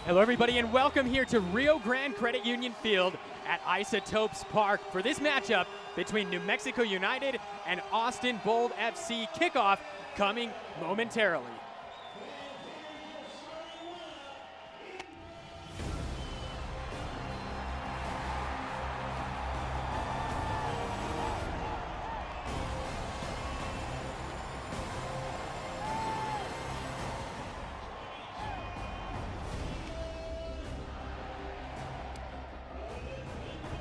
Hello everybody and welcome here to Rio Grande Credit Union Field at Isotopes Park for this matchup between New Mexico United and Austin Bold FC. Kickoff coming momentarily.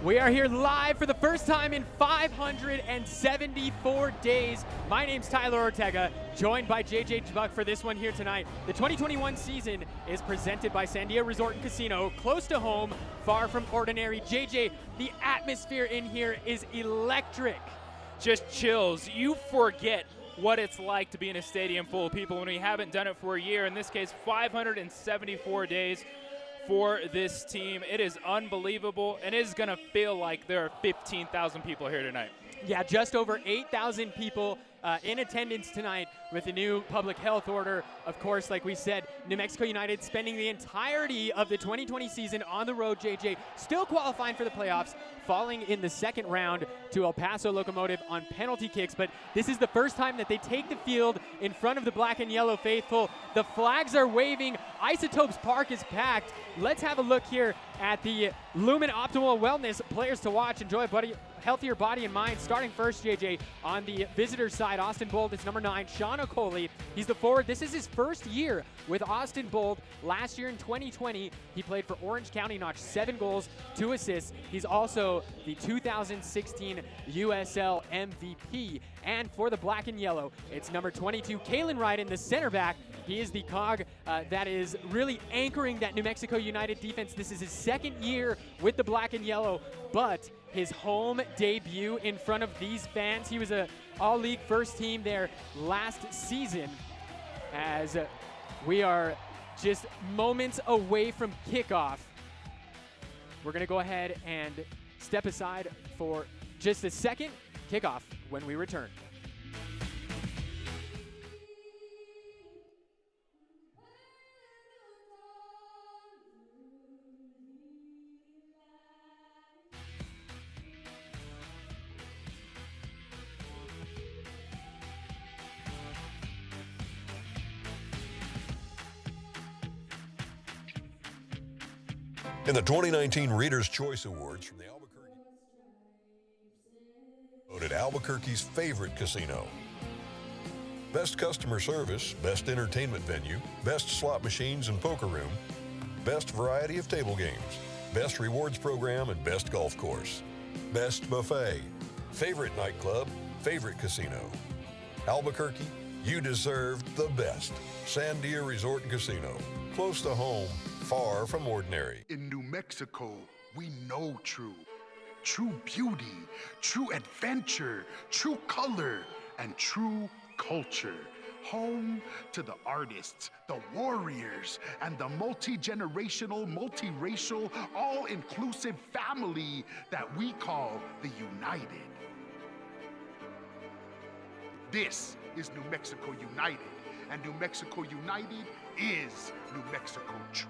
We are here live for the first time in 574 days. My name's Tyler Ortega, joined by JJ Buck for this one here tonight. The 2021 season is presented by Sandia Resort and Casino, close to home, far from ordinary. JJ, the atmosphere in here is electric. Just chills. You forget what it's like to be in a stadium full of people when we haven't done it for a year. In this case, 574 days. For this team. It is unbelievable, and it is going to feel like there are 15,000 people here tonight. Yeah, just over 8,000 people in attendance tonight with the new public health order. Of course, like we said, New Mexico United spending the entirety of the 2020 season on the road, JJ, still qualifying for the playoffs, falling in the second round to El Paso Locomotive on penalty kicks. But this is the first time that they take the field in front of the black and yellow faithful. The flags are waving. Isotopes Park is packed. Let's have a look here at the Lumen Optimal Wellness players to watch. Enjoy, buddy. Healthier body and mind. Starting first, JJ, on the visitor side, Austin Bold is number 9, Sean Okoli. He's the forward. This is his first year with Austin Bold. Last year in 2020, he played for Orange County, notched 7 goals, 2 assists. He's also the 2016 USL MVP. And for the black and yellow, it's number 22, Kalen Ryden, the center back. He is the cog that is really anchoring that New Mexico United defense. This is his second year with the black and yellow, but his home debut in front of these fans. He was a all-league first team there last season. As we are just moments away from kickoff, we're going to go ahead and step aside for just a second. Kickoff when we return. In the 2019 Reader's Choice Awards from the Albuquerque, voted Albuquerque's favorite casino. Best customer service, best entertainment venue, best slot machines and poker room, best variety of table games, best rewards program, and best golf course. Best buffet, favorite nightclub, favorite casino. Albuquerque, you deserve the best. Sandia Resort and Casino, close to home, far from ordinary. In New Mexico, we know true beauty, true adventure, true color, and true culture. Home to the artists, the warriors, and the multi-generational, multiracial, all-inclusive family that we call the United. This is New Mexico United, and New Mexico United is New Mexico true.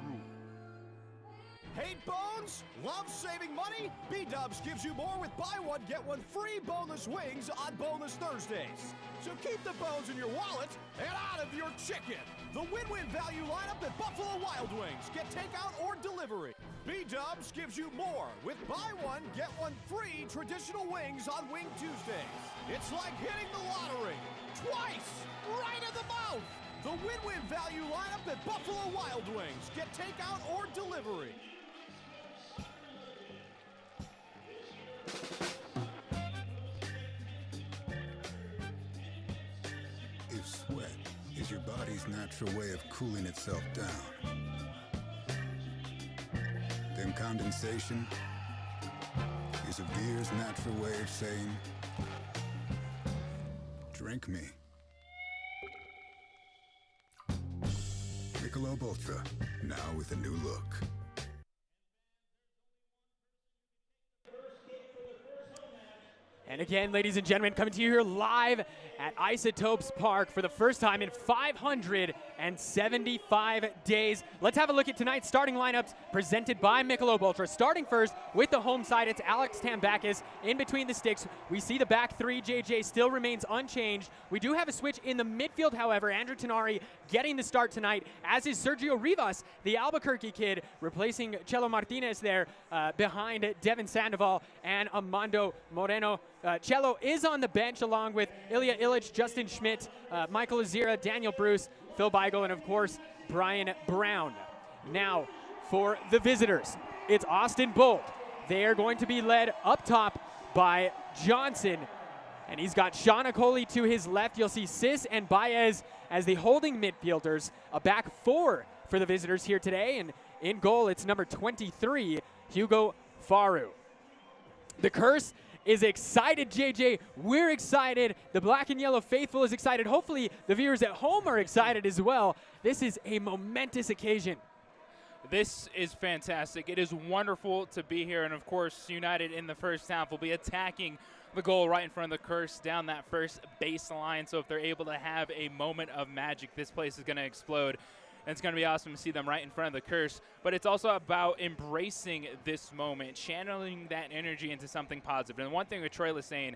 Hate bones? Love saving money? B-Dubs gives you more with buy one, get one free boneless wings on Boneless Thursdays. So keep the bones in your wallet and out of your chicken. The win-win value lineup at Buffalo Wild Wings. Get takeout or delivery. B-Dubs gives you more with buy one, get one free traditional wings on Wing Tuesdays. It's like hitting the lottery. Twice! Right in the mouth! The win-win value lineup at Buffalo Wild Wings. Get takeout or delivery. If sweat is your body's natural way of cooling itself down, then condensation is a beer's natural way of saying, drink me. Michelob Ultra, now with a new look. And again, ladies and gentlemen, coming to you here live at Isotopes Park for the first time in 575 days. Let's have a look at tonight's starting lineups presented by Michelob Ultra. Starting first with the home side, it's Alex Tambakis in between the sticks. We see the back three, JJ, still remains unchanged. We do have a switch in the midfield, however. Andrew Tinari getting the start tonight, as is Sergio Rivas, the Albuquerque kid, replacing Chelo Martinez there behind Devin Sandoval and Amando Moreno. Chelo is on the bench along with Ilya Illich, Justin Schmidt, Michael Azira, Daniel Bruce, Phil Beigel, and of course, Brian Brown. Now, for the visitors, it's Austin Bolt. They are going to be led up top by Johnson, and he's got Sean Okoli to his left. You'll see Sis and Baez as the holding midfielders, a back four for the visitors here today, and in goal, it's number 23, Hugo Faru. The Curse is excited, JJ. We're excited. The Black and Yellow faithful is excited. Hopefully, the viewers at home are excited as well. This is a momentous occasion. This is fantastic. It is wonderful to be here. And, of course, United in the first half will be attacking the goal right in front of the Curse down that first baseline. So if they're able to have a moment of magic, this place is going to explode. And it's going to be awesome to see them right in front of the Curse. But it's also about embracing this moment, channeling that energy into something positive. And one thing with Troy Lesesne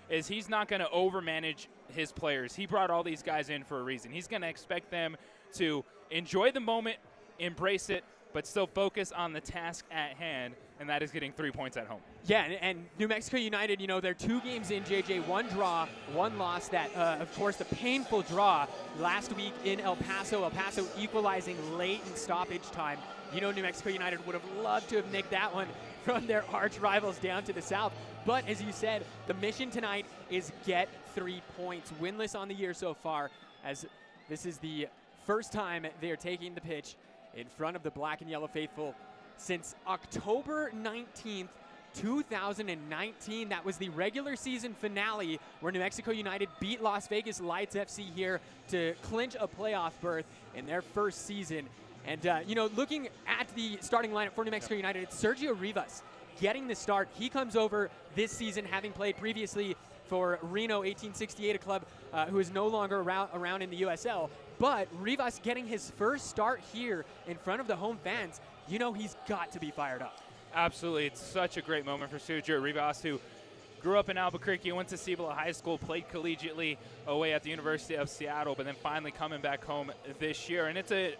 is he's not going to overmanage his players. He brought all these guys in for a reason. He's going to expect them to enjoy the moment, embrace it, but still focus on the task at hand, and that is getting 3 points at home. Yeah, and New Mexico United, you know, they're 2 games in, JJ, 1 draw, 1 loss. That, of course, the painful draw last week in El Paso equalizing late in stoppage time. You know, New Mexico United would have loved to have nicked that one from their arch rivals down to the south. But as you said, the mission tonight is get 3 points. Winless on the year so far, as this is the first time they are taking the pitch in front of the Black and Yellow faithful since October 19th, 2019. That was the regular season finale where New Mexico United beat Las Vegas Lights FC here to clinch a playoff berth in their first season. And, you know, looking at the starting lineup for New Mexico United, it's Sergio Rivas getting the start. He comes over this season having played previously for Reno 1868, a club who is no longer around in the USL. But Rivas getting his first start here in front of the home fans, you know he's got to be fired up. Absolutely. It's such a great moment for Sergio Rivas, who grew up in Albuquerque, went to Cibola High School, played collegiately away at the University of Seattle, but then finally coming back home this year. And it's a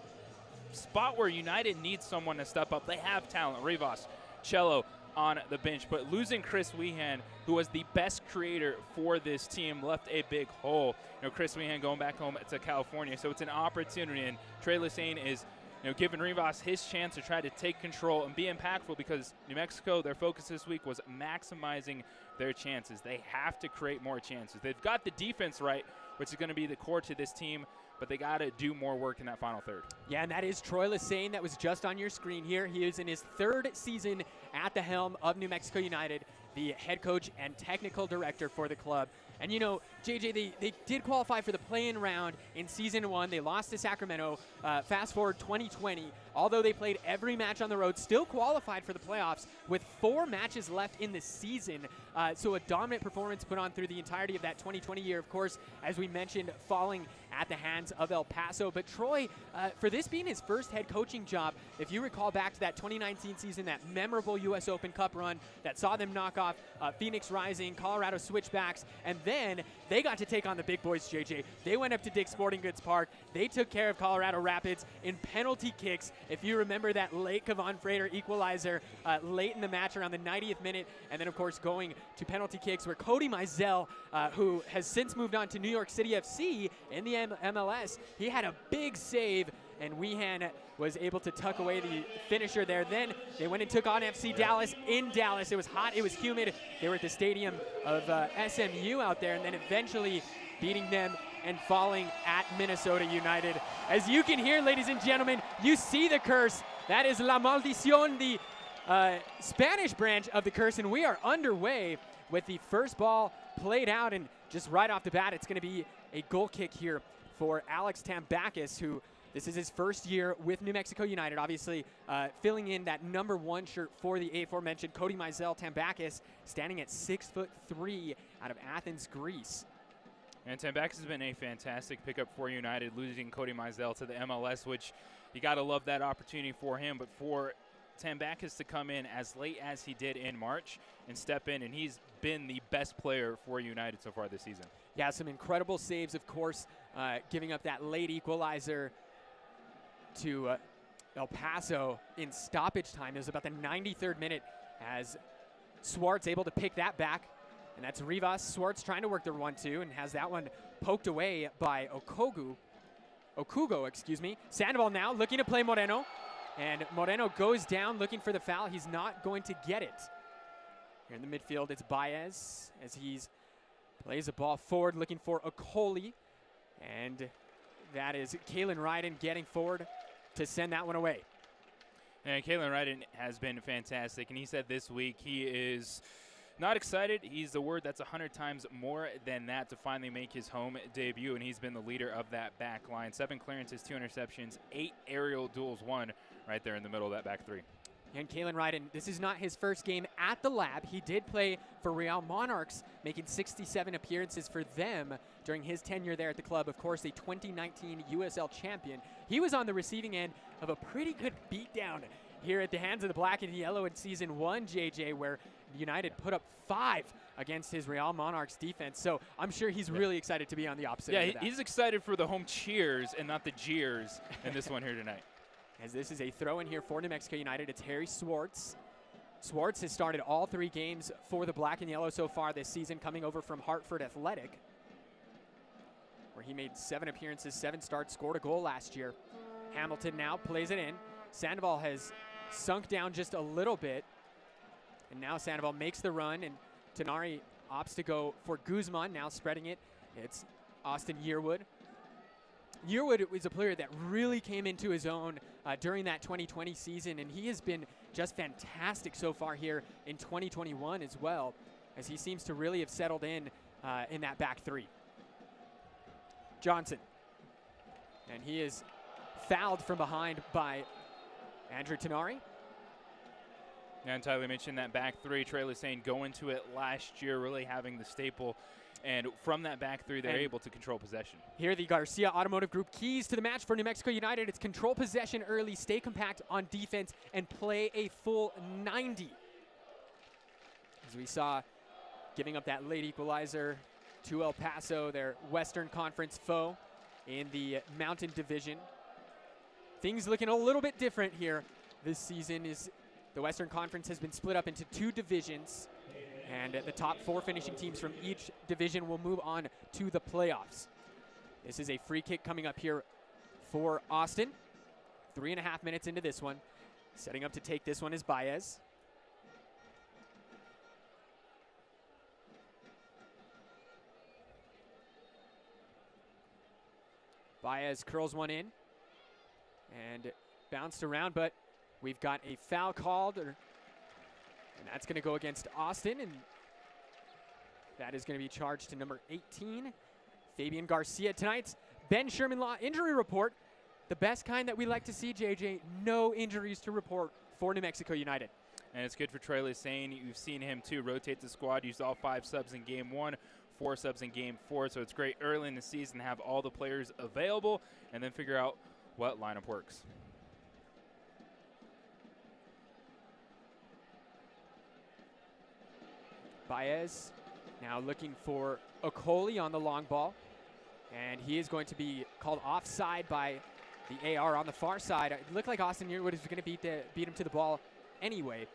spot where United needs someone to step up. They have talent. Rivas, Chelo on the bench, but losing Chris Wehan, who was the best creator for this team, left a big hole. You know, Chris Wehan going back home to California, so it's an opportunity, and Trey Lesesne is, you know, giving Rivas his chance to try to take control and be impactful, because New Mexico, their focus this week was maximizing their chances. They have to create more chances. They've got the defense right, which is going to be the core to this team, but they got to do more work in that final third. Yeah, and that is Troy Lesesne that was just on your screen here. He is in his 3rd season at the helm of New Mexico United, the head coach and technical director for the club. And, you know, JJ, they did qualify for the play-in round in Season 1. They lost to Sacramento. Fast forward 2020. Although they played every match on the road, still qualified for the playoffs with 4 matches left in the season. So a dominant performance put on through the entirety of that 2020 year. Of course, as we mentioned, falling at the hands of El Paso. But Troy, for this being his first head coaching job, if you recall back to that 2019 season, that memorable U.S. Open Cup run that saw them knock off Phoenix Rising, Colorado Switchbacks, and then they got to take on the big boys, JJ. They went up to Dick's Sporting Goods Park. They took care of Colorado Rapids in penalty kicks. If you remember that late Kevon Frater equalizer late in the match around the 90th minute, and then, of course, going to penalty kicks where Cody Mizell, who has since moved on to New York City FC in the MLS, he had a big save, and Wehan was able to tuck away the finisher there. Then they went and took on FC Dallas in Dallas. It was hot, it was humid. They were at the stadium of SMU out there, and then eventually beating them and falling at Minnesota United. As you can hear, ladies and gentlemen, you see the curse. That is La Maldición, the Spanish branch of the curse, and we are underway with the first ball played out, and just right off the bat, it's going to be a goal kick here for Alex Tambakis, who This is his first year with New Mexico United, obviously filling in that #1 shirt for the aforementioned Cody Mizell-Tambakis, standing at 6'3" out of Athens, Greece. And Tambakis has been a fantastic pickup for United, losing Cody Mizell to the MLS, which you got to love that opportunity for him. But for Tambakis to come in as late as he did in March and step in, and he's been the best player for United so far this season. Yeah, some incredible saves, of course, giving up that late equalizer to El Paso in stoppage time. It was about the 93rd minute as Swartz able to pick that back. And that's Rivas. Swartz trying to work the 1-2 and has that one poked away by Okugo, excuse me. Sandoval now looking to play Moreno. And Moreno goes down looking for the foul. He's not going to get it. Here in the midfield, it's Baez as he's plays the ball forward looking for Okoli. And that is Kalen Ryden getting forward to send that one away. And Kalen Ryden has been fantastic. And he said this week he is not excited. He's the word that's 100 times more than that to finally make his home debut, and he's been the leader of that back line. 7 clearances, 2 interceptions, 8 aerial duels won right there in the middle of that back three. And Kalen Ryden, this is not his first game at the Lab. He did play for Real Monarchs, making 67 appearances for them during his tenure there at the club. Of course, a 2019 USL champion. He was on the receiving end of a pretty good beatdown here at the hands of the Black and Yellow in Season 1, JJ, where United put up 5 against his Real Monarchs defense. So I'm sure he's really excited to be on the opposite end of that. He's excited for the home cheers and not the jeers in this one here tonight. As this is a throw in here for New Mexico United, it's Harry Swartz. Swartz has started all 3 games for the Black and Yellow so far this season, coming over from Hartford Athletic, where he made 7 appearances, 7 starts, scored a goal last year. Hamilton now plays it in. Sandoval has sunk down just a little bit, and now Sandoval makes the run, and Tenari opts to go for Guzman, now spreading it. It's Austin Yearwood. Yearwood was a player that really came into his own during that 2020 season, and he has been just fantastic so far here in 2021 as well, as he seems to really have settled in that back 3. Johnson, and he is fouled from behind by Andrew Tenari. And Tyler mentioned that back 3, Trey Lassane going to it last year, really having the staple. And from that back 3, they're able to control possession. Here, the Garcia Automotive Group keys to the match for New Mexico United. It's control possession early, stay compact on defense, and play a full 90. As we saw, giving up that late equalizer to El Paso, their Western Conference foe in the Mountain Division. Things looking a little bit different here this season. Is the Western Conference has been split up into 2 divisions, and the top 4 finishing teams from each division will move on to the playoffs. This is a free kick coming up here for Austin. 3.5 minutes into this one. Setting up to take this one is Baez. Baez curls one in and bounced around, but we've got a foul called, and that's going to go against Austin, and that is going to be charged to number 18, Fabian Garcia. Tonight's Ben Sherman Law injury report, the best kind that we like to see, JJ. No injuries to report for New Mexico United. And it's good for Trey Lassane. You've seen him, too, rotate the squad, used all 5 subs in Game 1, 4 subs in Game 4, so it's great early in the season to have all the players available and then figure out what lineup works. Baez now looking for Okoli on the long ball, and he is going to be called offside by the AR on the far side. It looked like Austin Yearwood was going to beat him to the ball anyway.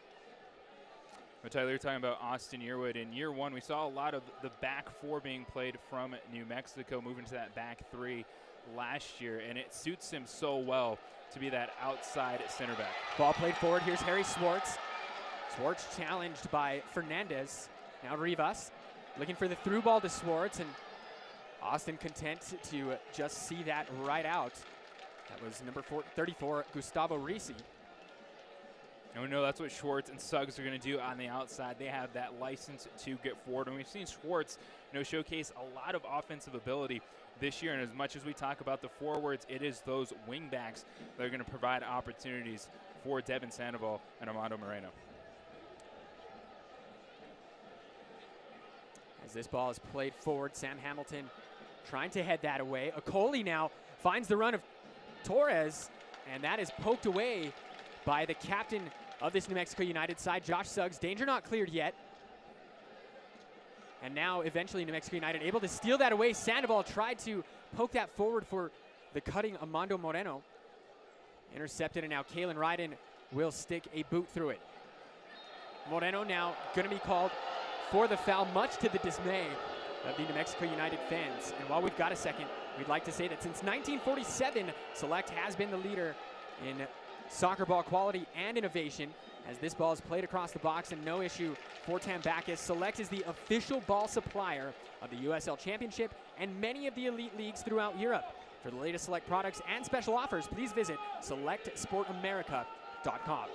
But Tyler, you're talking about Austin Yearwood. In year 1, we saw a lot of the back 4 being played from New Mexico, moving to that back 3 last year, and it suits him so well to be that outside center back. Ball played forward. Here's Harry Swartz. Swartz challenged by Fernandez. Now Rivas looking for the through ball to Swartz, and Austin content to just see that right out. That was number 34, Gustavo Risi. And we know that's what Schwartz and Suggs are going to do on the outside. They have that license to get forward. And we've seen Schwartz, showcase a lot of offensive ability this year. And as much as we talk about the forwards, it is those wingbacks that are going to provide opportunities for Devin Sandoval and Armando Moreno. As this ball is played forward, Sam Hamilton trying to head that away. Okoli now finds the run of Torres, and that is poked away by the captain of this New Mexico United side, Josh Suggs. Danger not cleared yet. And now eventually New Mexico United able to steal that away. Sandoval tried to poke that forward for the cutting Armando Moreno. Intercepted, and now Kalen Ryden will stick a boot through it. Moreno now going to be called for the foul, much to the dismay of the New Mexico United fans. And while we've got a second, we'd like to say that since 1947, Select has been the leader in soccer ball quality and innovation. As this ball is played across the box and no issue for Tambakis, Select is the official ball supplier of the USL Championship and many of the elite leagues throughout Europe. For the latest Select products and special offers, please visit selectsportamerica.com.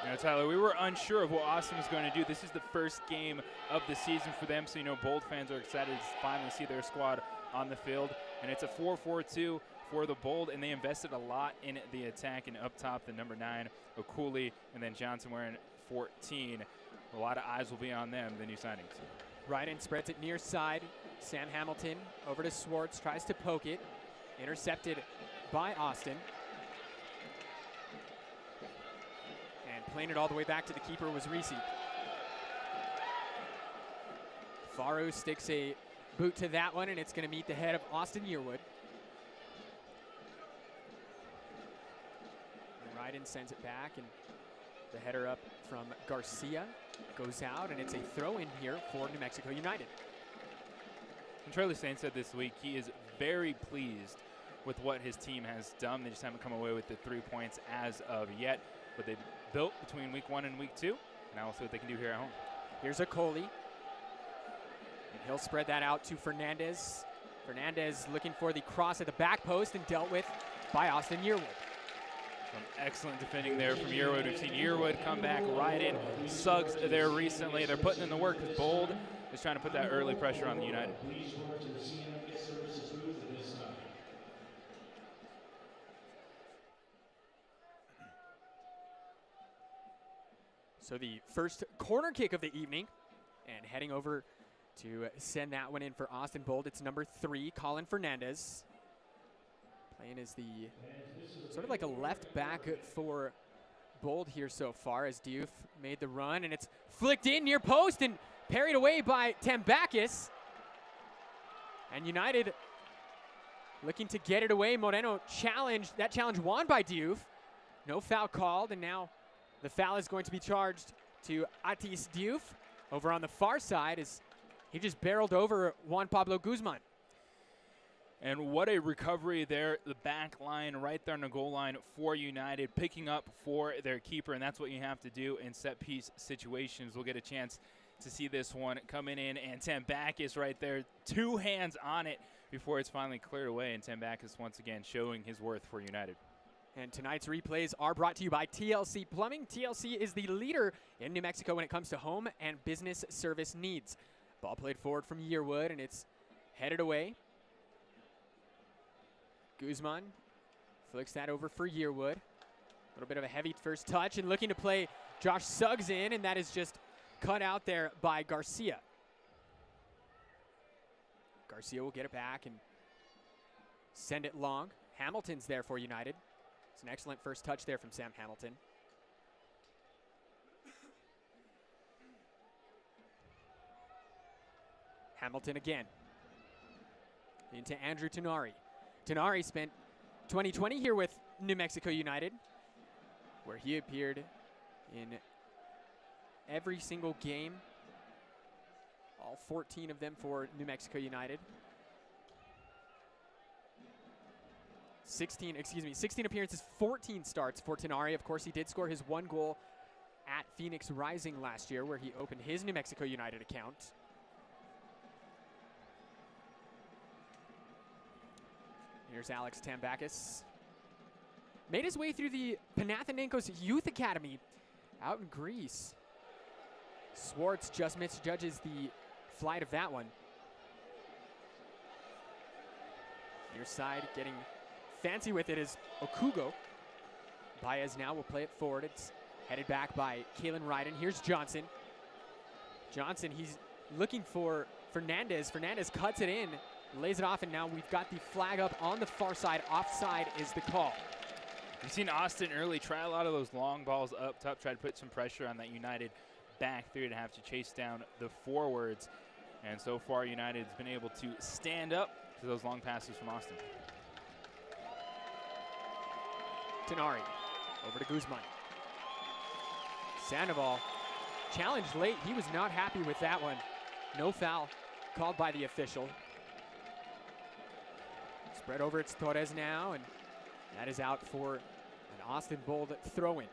Now, Tyler, we were unsure of what Austin was going to do. This is the first game of the season for them, so Bold fans are excited to finally see their squad on the field. And it's a 4-4-2 for the Bold, and they invested a lot in the attack. And up top, the number 9, Okuli, and then Johnson wearing 14. A lot of eyes will be on them, the new signings. Ryden spreads it near side. Sam Hamilton over to Swartz, tries to poke it. Intercepted by Austin. And playing it all the way back to the keeper was Risi. Faru sticks a boot to that one, and it's going to meet the head of Austin Yearwood. Ryden sends it back, and the header up from Garcia goes out, and it's a throw-in here for New Mexico United. And Charlie Stain said this week he is very pleased with what his team has done. They just haven't come away with the 3 points as of yet, but they've built between week 1 and week 2, and now we'll see what they can do here at home. Here's Okoli, and he'll spread that out to Fernandez. Fernandez looking for the cross at the back post and dealt with by Austin Yearwood. Some excellent defending there from Yearwood. We've seen Yearwood come back right in. Suggs there recently. They're putting in the work because Bold is trying to put that early pressure on the United. So the first corner kick of the evening, and heading over to send that one in for Austin Bold. It's number 3, Colin Fernandez. Playing as the sort of like a left back for Bold here so far, as Diouf made the run, and it's flicked in near post and parried away by Tambakis. And United looking to get it away. Moreno challenged, that challenge won by Diouf. No foul called, and now the foul is going to be charged to Atis Diouf over on the far side as he just barreled over Juan Pablo Guzman. And what a recovery there, the back line right there on the goal line for United, picking up for their keeper, and that's what you have to do in set-piece situations. We'll get a chance to see this one coming in, and Tambakis right there, 2 hands on it before it's finally cleared away, and Tambakis once again showing his worth for United. And tonight's replays are brought to you by TLC Plumbing. TLC is the leader in New Mexico when it comes to home and business service needs. Ball played forward from Yearwood, and it's headed away. Guzman flicks that over for Yearwood. A little bit of a heavy first touch, and looking to play Josh Suggs in, and that is just cut out there by Garcia. Garcia will get it back and send it long. Hamilton's there for United. It's an excellent first touch there from Sam Hamilton. Hamilton again. Into Andrew Tenari. Tenari spent 2020 here with New Mexico United, where he appeared in every single game, all 14 of them for New Mexico United. 16 appearances, 14 starts for Tenari. Of course, he did score his 1 goal at Phoenix Rising last year, where he opened his New Mexico United account. Here's Alex Tambakis. Made his way through the Panathinaikos Youth Academy out in Greece. Swartz just misjudges the flight of that one. Other side getting fancy with it is Okugo. Baez now will play it forward. It's headed back by Kalen Ryden. Here's Johnson. Johnson, he's looking for Fernandez. Fernandez cuts it in, lays it off, and now we've got the flag up on the far side. Offside is the call. We've seen Austin early try a lot of those long balls up top, try to put some pressure on that United back three to have to chase down the forwards. And so far, United's been able to stand up to those long passes from Austin. Tenari over to Guzman. Sandoval challenged late. He was not happy with that one. No foul called by the official. Spread over, it's Torres now, and that is out for an Austin Bold throw-in.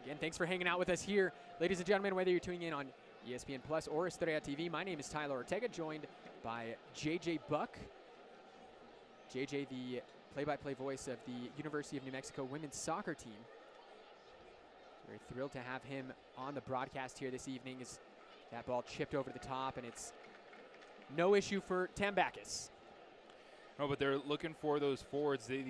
Again, thanks for hanging out with us here. Ladies and gentlemen, whether you're tuning in on ESPN Plus or Estrella TV, my name is Tyler Ortega, joined by JJ Buck. JJ, the play-by-play voice of the University of New Mexico women's soccer team. We're thrilled to have him on the broadcast here this evening as that ball chipped over the top, and it's no issue for Tambakis. No, but they're looking for those forwards, the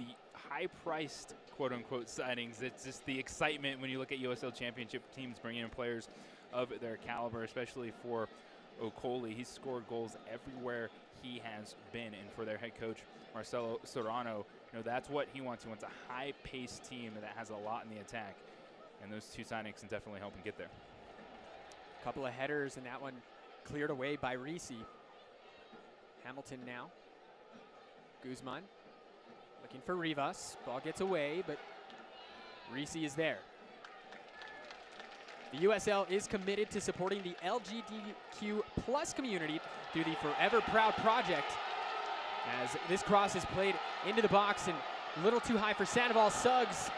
high-priced, quote-unquote, signings. It's just the excitement when you look at USL Championship teams bringing in players of their caliber, especially for Okoli. He's scored goals everywhere he has been, and for their head coach, Marcelo Serrano, that's what he wants. He wants a high-paced team that has a lot in the attack, and those two signings can definitely help him get there. A couple of headers, and that one cleared away by Reese. Hamilton now. Guzman looking for Rivas. Ball gets away, but Reese is there. The USL is committed to supporting the LGBTQ plus community through the Forever Proud project. As this cross is played into the box and a little too high for Sandoval. Suggs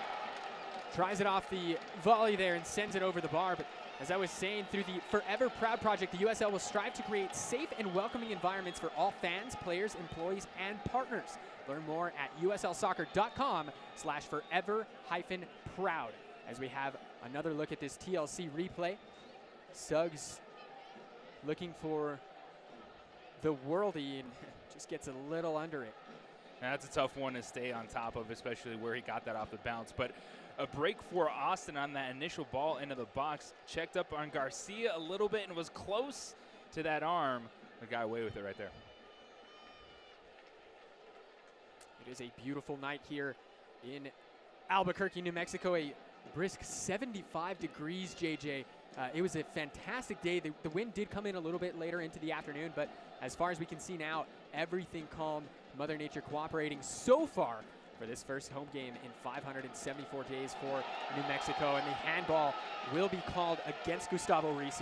tries it off the volley there and sends it over the bar. But as I was saying, through the Forever Proud project, the USL will strive to create safe and welcoming environments for all fans, players, employees, and partners. Learn more at uslsoccer.com/forever-proud. As we have another look at this TLC replay. Suggs looking for the worldie and just gets a little under it. And that's a tough one to stay on top of, especially where he got that off the bounce. But a break for Austin on that initial ball into the box. Checked up on Garcia a little bit and was close to that arm. The guy away with it right there. It is a beautiful night here in Albuquerque, New Mexico. A brisk 75 degrees, JJ. It was a fantastic day. The wind did come in a little bit later into the afternoon, but as far as we can see now, everything calm. Mother Nature cooperating so far for this first home game in 574 days for New Mexico. And the handball will be called against Gustavo Reese,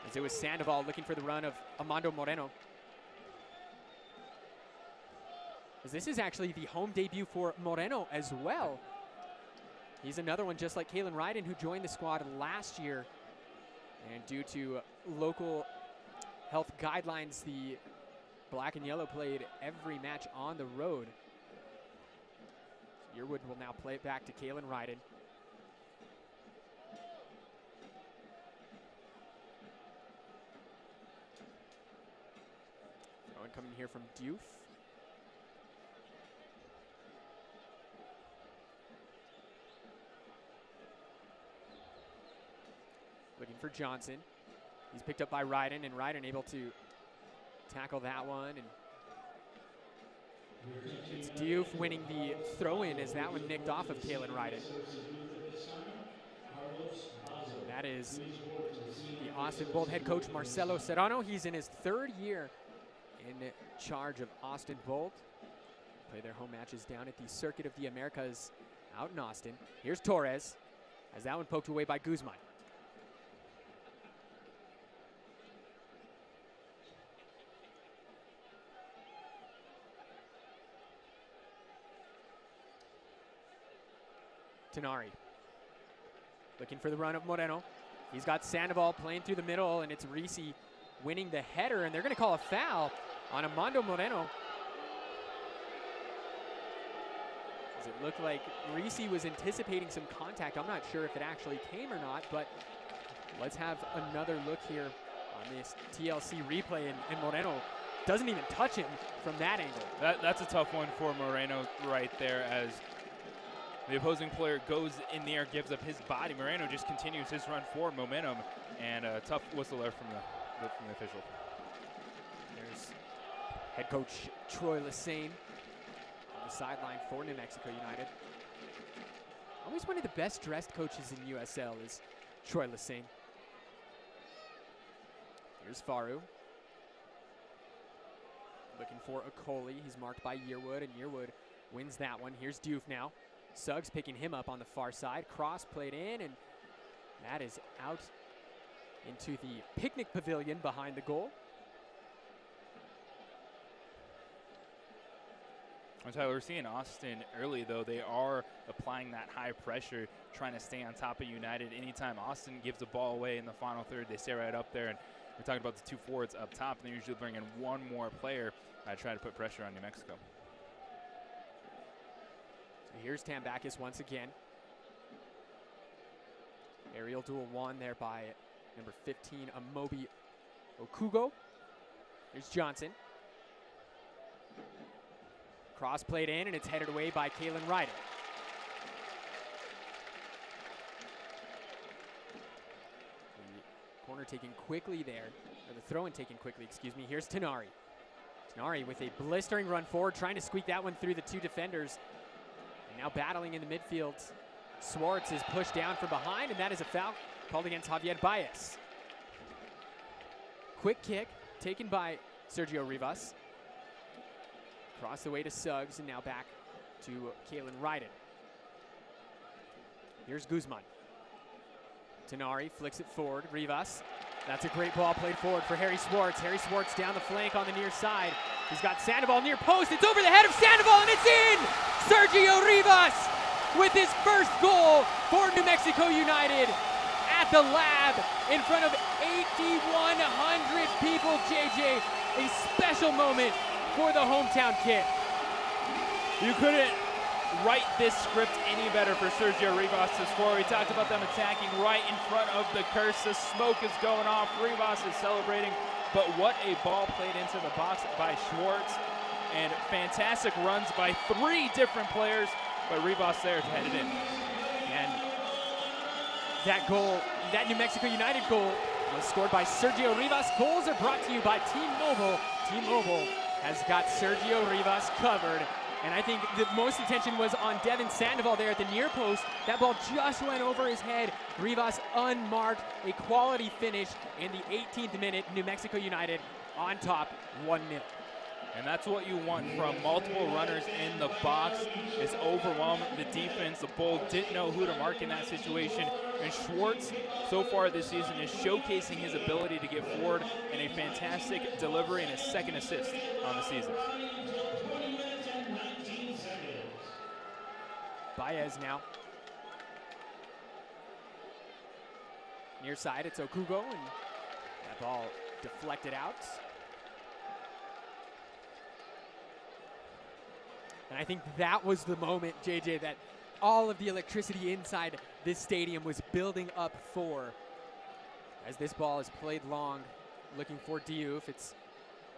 as it was Sandoval looking for the run of Armando Moreno. As this is actually the home debut for Moreno as well. He's another one just like Kalen Ryden, who joined the squad last year. And due to local health guidelines, the Black and Yellow played every match on the road. Yearwood will now play it back to Kalen Ryden. Throw-in coming here from Diouf. Looking for Johnson. He's picked up by Ryden, and Ryden able to tackle that one. And it's Diouf winning the throw-in as that one nicked off of Kalen Ryden. That is the Austin Bold head coach Marcelo Serrano. He's in his third year in charge of Austin Bold. Play their home matches down at the Circuit of the Americas out in Austin. Here's Torres as that one poked away by Guzman. Tenari looking for the run of Moreno. He's got Sandoval playing through the middle, and it's Reese winning the header, and they're going to call a foul on Armando Moreno. Does it look like Reese was anticipating some contact? I'm not sure if it actually came or not, but let's have another look here on this TLC replay, and Moreno doesn't even touch him from that angle. That's a tough one for Moreno right there, as the opposing player goes in the air, gives up his body. Moreno just continues his run forward, momentum, and a tough whistle there from the official. There's head coach Troy Lesesne on the sideline for New Mexico United. Always one of the best dressed coaches in USL is Troy Lesesne. Here's Faru. Looking for Okoli. He's marked by Yearwood, and Yearwood wins that one. Here's Diouf now. Suggs picking him up on the far side. Cross played in, and that is out into the picnic pavilion behind the goal. And Tyler, we're seeing Austin early, though. They are applying that high pressure, trying to stay on top of United. Anytime Austin gives the ball away in the final third, they stay right up there. And we're talking about the two forwards up top, and they usually bring in one more player to try to put pressure on New Mexico. So here's Tambakis once again. Aerial duel won there by number 15, Amobi Okugo. Here's Johnson. Cross played in, and it's headed away by Kalen Ryder. The corner taken quickly there, or the throw-in taken quickly, excuse me. Here's Tanari. Tanari with a blistering run forward, trying to squeak that one through the two defenders. And now battling in the midfield. Swartz is pushed down from behind, and that is a foul called against Javier Baez. Quick kick taken by Sergio Rivas. Across the way to Suggs, and now back to Kalen Ryden. Here's Guzman. Tanari flicks it forward. Rivas. That's a great ball played forward for Harry Swartz. Harry Swartz down the flank on the near side. He's got Sandoval near post. It's over the head of Sandoval, and it's in! Sergio Rivas with his first goal for New Mexico United at the Lab in front of 8,100 people. JJ, a special moment for the hometown kid. You couldn't write this script any better for Sergio Rivas to score. We talked about them attacking right in front of the curse. The smoke is going off. Rivas is celebrating, but what a ball played into the box by Schwartz, and fantastic runs by three different players, but Rivas there to head it in. And that goal, that New Mexico United goal, was scored by Sergio Rivas. Goals are brought to you by T-Mobile. T-Mobile has got Sergio Rivas covered. And I think the most attention was on Devin Sandoval there at the near post. That ball just went over his head. Rivas unmarked, a quality finish in the 18th minute. New Mexico United on top, 1-0. And that's what you want from multiple runners in the box, is overwhelm the defense. The Bull didn't know who to mark in that situation. And Schwartz, so far this season, is showcasing his ability to get forward, and a fantastic delivery and his second assist on the season. Baez now. Near side, it's Okugo, and that ball deflected out. And I think that was the moment, JJ, that all of the electricity inside this stadium was building up for. As this ball is played long, looking for Diouf. It's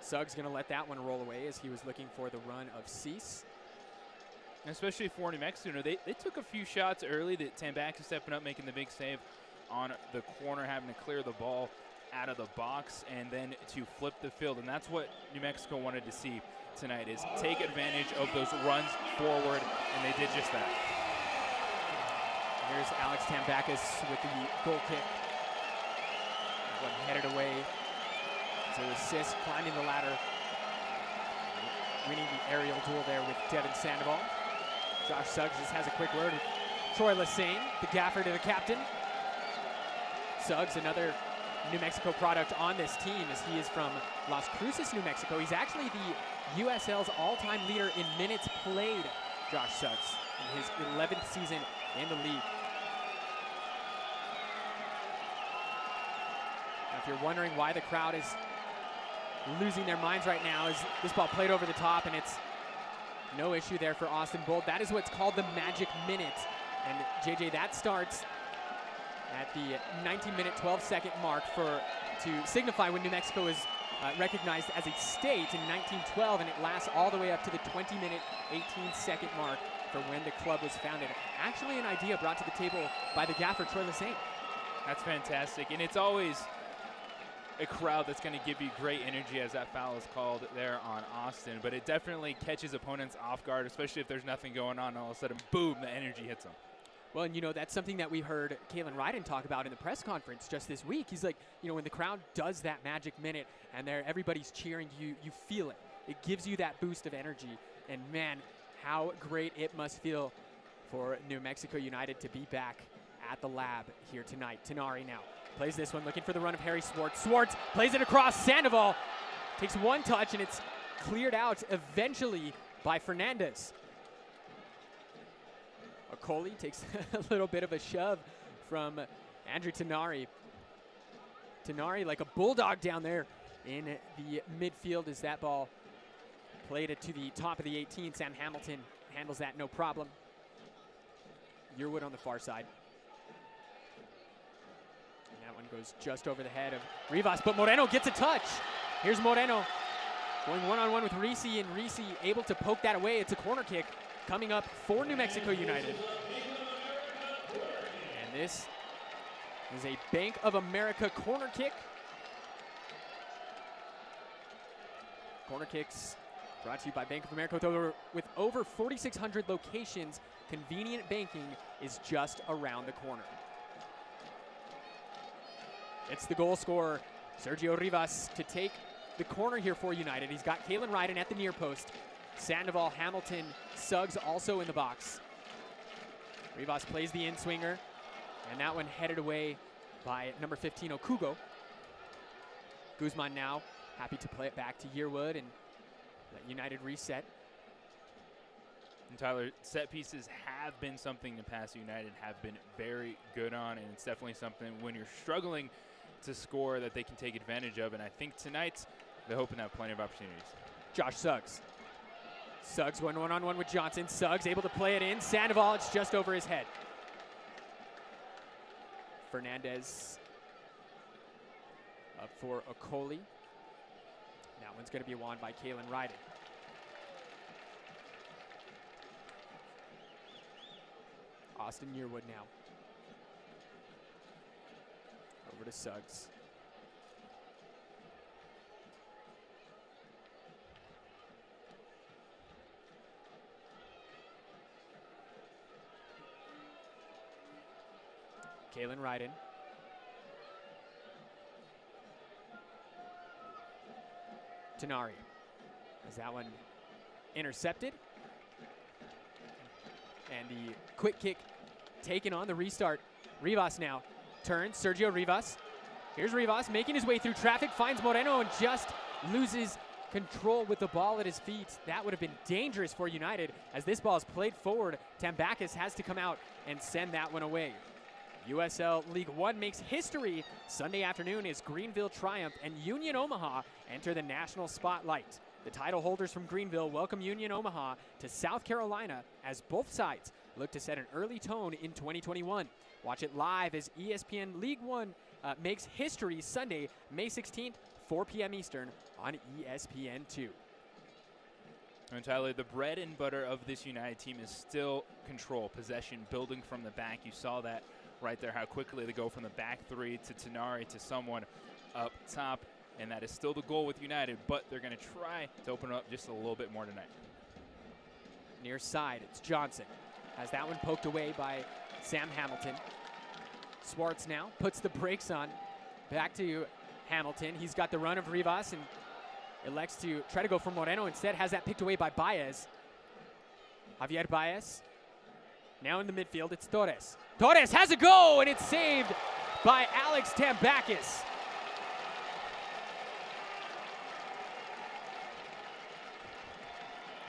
Suggs going to let that one roll away as he was looking for the run of Cease. Especially for New Mexico, they took a few shots early. That Tambakis stepping up, making the big save on the corner, having to clear the ball out of the box, and then to flip the field. And that's what New Mexico wanted to see tonight, is take advantage of those runs forward, and they did just that. Here's Alex Tambakis with the goal kick. That one headed away to assist, climbing the ladder, winning the aerial duel there with Devin Sandoval. Josh Suggs just has a quick word with Troy Lesesne, the gaffer to the captain. Suggs, another New Mexico product on this team, as he is from Las Cruces, New Mexico. He's actually the USL's all-time leader in minutes played, Josh Suggs, in his 11th season in the league. Now, if you're wondering why the crowd is losing their minds right now, is this ball played over the top, and it's no issue there for Austin Bold. That is what's called the magic minute. And JJ, that starts at the 19-minute, 12-second mark to signify when New Mexico is recognized as a state in 1912, and it lasts all the way up to the 20-minute, 18-second mark for when the club was founded. Actually an idea brought to the table by the gaffer, Troy Lesesne. That's fantastic, and it's always a crowd that's going to give you great energy, as that foul is called there on Austin, but it definitely catches opponents off guard, especially if there's nothing going on, and all of a sudden, boom, the energy hits them. Well, and that's something that we heard Kalen Ryden talk about in the press conference just this week. He's like, when the crowd does that magic minute and everybody's cheering, you feel it. It gives you that boost of energy, and man, how great it must feel for New Mexico United to be back at the lab here tonight. Tinari now plays this one, looking for the run of Harry Swartz. Swartz plays it across. Sandoval takes one touch, and it's cleared out eventually by Fernandez. Okoli takes a little bit of a shove from Andrew Tinari. Tinari like a bulldog down there in the midfield as that ball played it to the top of the 18. Sam Hamilton handles that no problem. Yearwood on the far side. And that one goes just over the head of Rivas, but Moreno gets a touch. Here's Moreno going one-on-one with Risi, and Risi able to poke that away. It's a corner kick coming up for New Mexico United. And this is a Bank of America corner kick. Corner kicks brought to you by Bank of America. With over 4,600 locations, convenient banking is just around the corner. It's the goal scorer, Sergio Rivas, to take the corner here for United. He's got Kalen Ryden at the near post. Sandoval, Hamilton, Suggs also in the box. Rivas plays the in-swinger, and that one headed away by number 15, Okugo. Guzman now happy to play it back to Yearwood and let United reset. And Tyler, set pieces have been something the past United have been very good on, and it's definitely something when you're struggling to score that they can take advantage of, and I think tonight they're hoping to have plenty of opportunities. Josh Suggs. Suggs went one-on-one with Johnson. Suggs able to play it in. Sandoval, it's just over his head. Fernandez up for Okoli. That one's going to be won by Kalen Ryden. Austin Yearwood now. Over to Suggs. Kalen Ryden. Tinari. Is that one intercepted? And the quick kick taken on the restart. Rivas now turns. Sergio Rivas. Here's Rivas making his way through traffic, finds Moreno and just loses control with the ball at his feet. That would have been dangerous for United as this ball is played forward. Tambakis has to come out and send that one away. USL League One makes history. Sunday afternoon is Greenville Triumph and Union Omaha enter the national spotlight. The title holders from Greenville welcome Union Omaha to South Carolina as both sides look to set an early tone in 2021. Watch it live as ESPN League One makes history Sunday, May 16th, 4 p.m. Eastern on ESPN2. And Tyler, the bread and butter of this United team is still control, possession, building from the back. You saw that right there, how quickly they go from the back three to Tinari to someone up top. And that is still the goal with United, but they're going to try to open up just a little bit more tonight. Near side, it's Johnson. Has that one poked away by Sam Hamilton. Swartz now puts the brakes on. Back to Hamilton. He's got the run of Rivas and elects to try to go for Moreno. Instead, has that picked away by Baez. Javier Baez. Now in the midfield, it's Torres. Torres has a go, and it's saved by Alex Tambakis.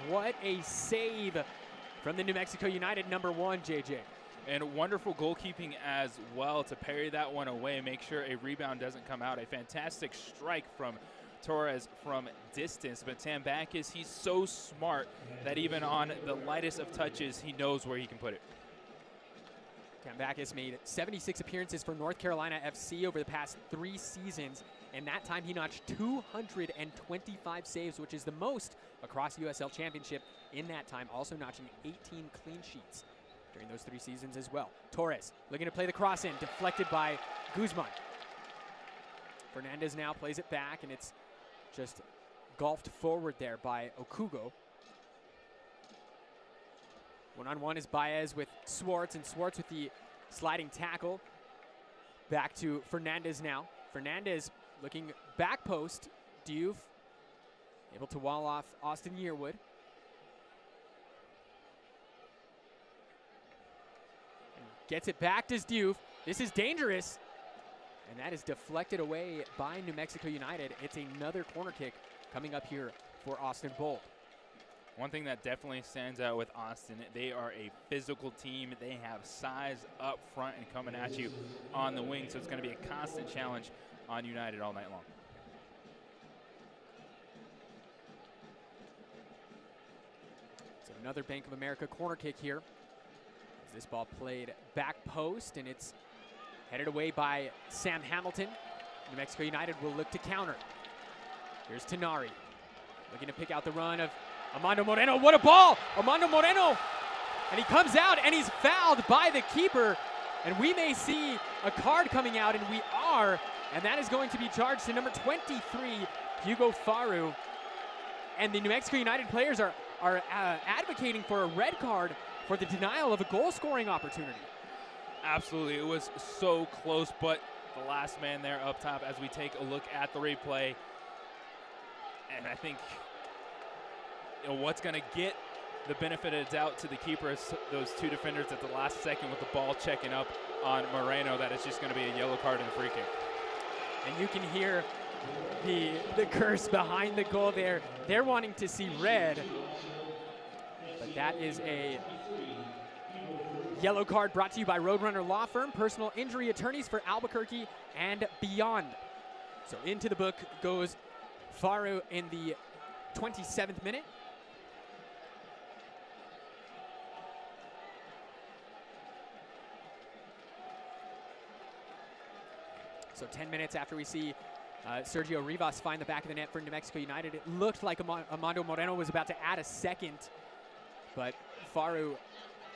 What a save from the New Mexico United number 1, JJ. And wonderful goalkeeping as well to parry that one away, make sure a rebound doesn't come out. A fantastic strike from Torres from distance. But Tambakis, he's so smart that even on the lightest of touches, he knows where he can put it. Tambakis made 76 appearances for North Carolina FC over the past 3 seasons, and that time he notched 225 saves, which is the most across USL Championship in that time, also notching 18 clean sheets during those 3 seasons as well. Torres looking to play the cross in, deflected by Guzman. Fernandez now plays it back, and it's just golfed forward there by Okugo. One-on-one is Baez with Swartz, and Swartz with the sliding tackle. Back to Fernandez now. Fernandez looking back post. Diouf able to wall off Austin Yearwood. And gets it back to Diouf. This is dangerous. And that is deflected away by New Mexico United. It's another corner kick coming up here for Austin Bold. One thing that definitely stands out with Austin, they are a physical team. They have size up front and coming at you on the wing, so it's going to be a constant challenge on United all night long. So another Bank of America corner kick here. As this ball played back post, and it's headed away by Sam Hamilton. New Mexico United will look to counter. Here's Tenari, looking to pick out the run of Armando Moreno. What a ball! Armando Moreno! And he comes out and he's fouled by the keeper. And we may see a card coming out, and we are. And that is going to be charged to number 23, Hugo Faru. And the New Mexico United players are advocating for a red card for the denial of a goal-scoring opportunity. Absolutely. It was so close, but the last man there up top as we take a look at the replay. And I think what's going to get the benefit of the doubt to the keeper is those 2 defenders at the last second with the ball checking up on Moreno. That is just going to be a yellow card and a free kick. And you can hear the curse behind the goal there. They're wanting to see red, but that is a yellow card brought to you by Roadrunner Law Firm, personal injury attorneys for Albuquerque and beyond. So into the book goes Faru in the 27th minute. So 10 minutes after we see Sergio Rivas find the back of the net for New Mexico United, it looked like Armando Moreno was about to add a second, but Faru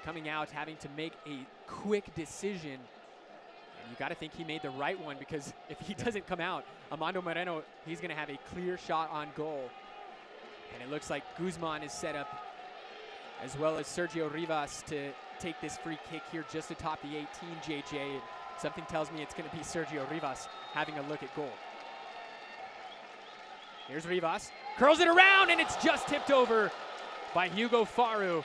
coming out having to make a quick decision. And you got to think he made the right one, because if he doesn't come out, Armando Moreno, he's going to have a clear shot on goal. And it looks like Guzman is set up, as well as Sergio Rivas, to take this free kick here just atop the 18, JJ. Something tells me it's going to be Sergio Rivas having a look at goal. Here's Rivas, curls it around, and it's just tipped over by Hugo Faru.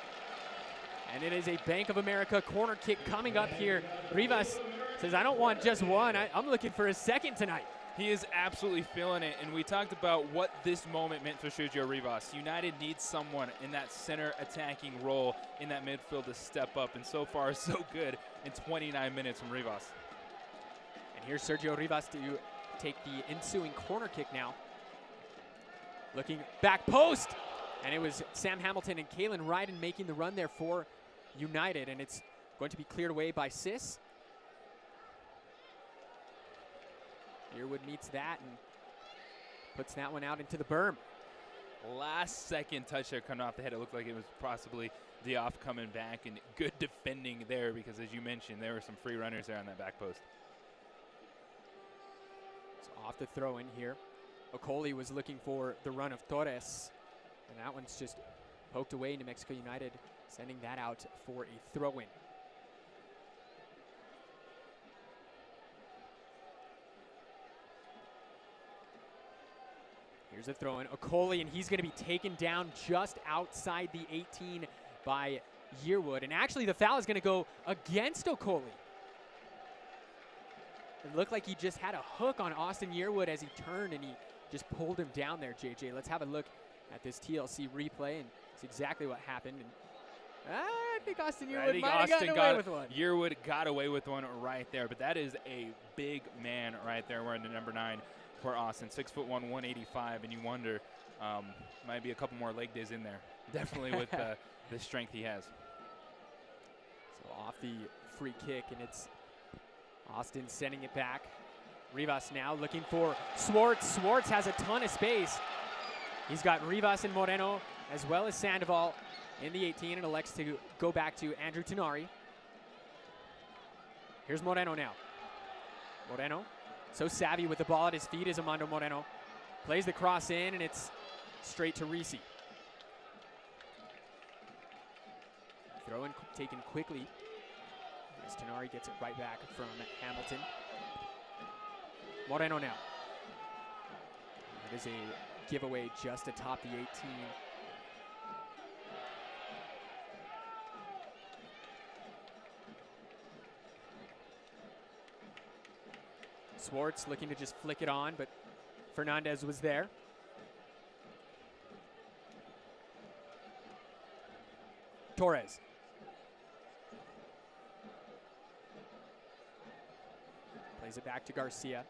And it is a Bank of America corner kick coming up here. Rivas says, I don't want just one, I'm looking for a second tonight. He is absolutely feeling it, and we talked about what this moment meant for Sergio Rivas. United needs someone in that center attacking role in that midfield to step up, and so far so good in 29 minutes from Rivas. And here's Sergio Rivas to take the ensuing corner kick now. Looking back post, and it was Sam Hamilton and Kalen Ryden making the run there for United, and it's going to be cleared away by Sis. Yearwood meets that and puts that one out into the berm. Last second touch there coming off the head. It looked like it was possibly Diouf coming back, and good defending there, because as you mentioned, there were some free runners there on that back post. So off the throw in here. Okoli was looking for the run of Torres, and that one's just poked away. New Mexico United sending that out for a throw-in. Here's a throw-in. Okoli, and he's going to be taken down just outside the 18 by Yearwood. And actually, the foul is going to go against Okoli. It looked like he just had a hook on Austin Yearwood as he turned, and he just pulled him down there, JJ. Let's have a look at this TLC replay and see exactly what happened. And I think Austin Yearwood might have gotten away with one. Yearwood got away with one right there, but that is a big man right there wearing the number 9 for Austin. 6'1", 185, and you wonder, might be a couple more leg days in there. Definitely with the strength he has. So off the free kick, and it's Austin sending it back. Rivas now looking for Swartz. Swartz has a ton of space. He's got Rivas and Moreno as well as Sandoval in the 18 and elects to go back to Andrew Tinari. Here's Moreno now. Moreno, so savvy with the ball at his feet is Amando Moreno. Plays the cross in and it's straight to Risi. Throw in taken quickly as Tinari gets it right back from Hamilton. Moreno now. It is a giveaway just atop the 18. Swartz looking to just flick it on, but Fernandez was there. Torres. Plays it back to Garcia.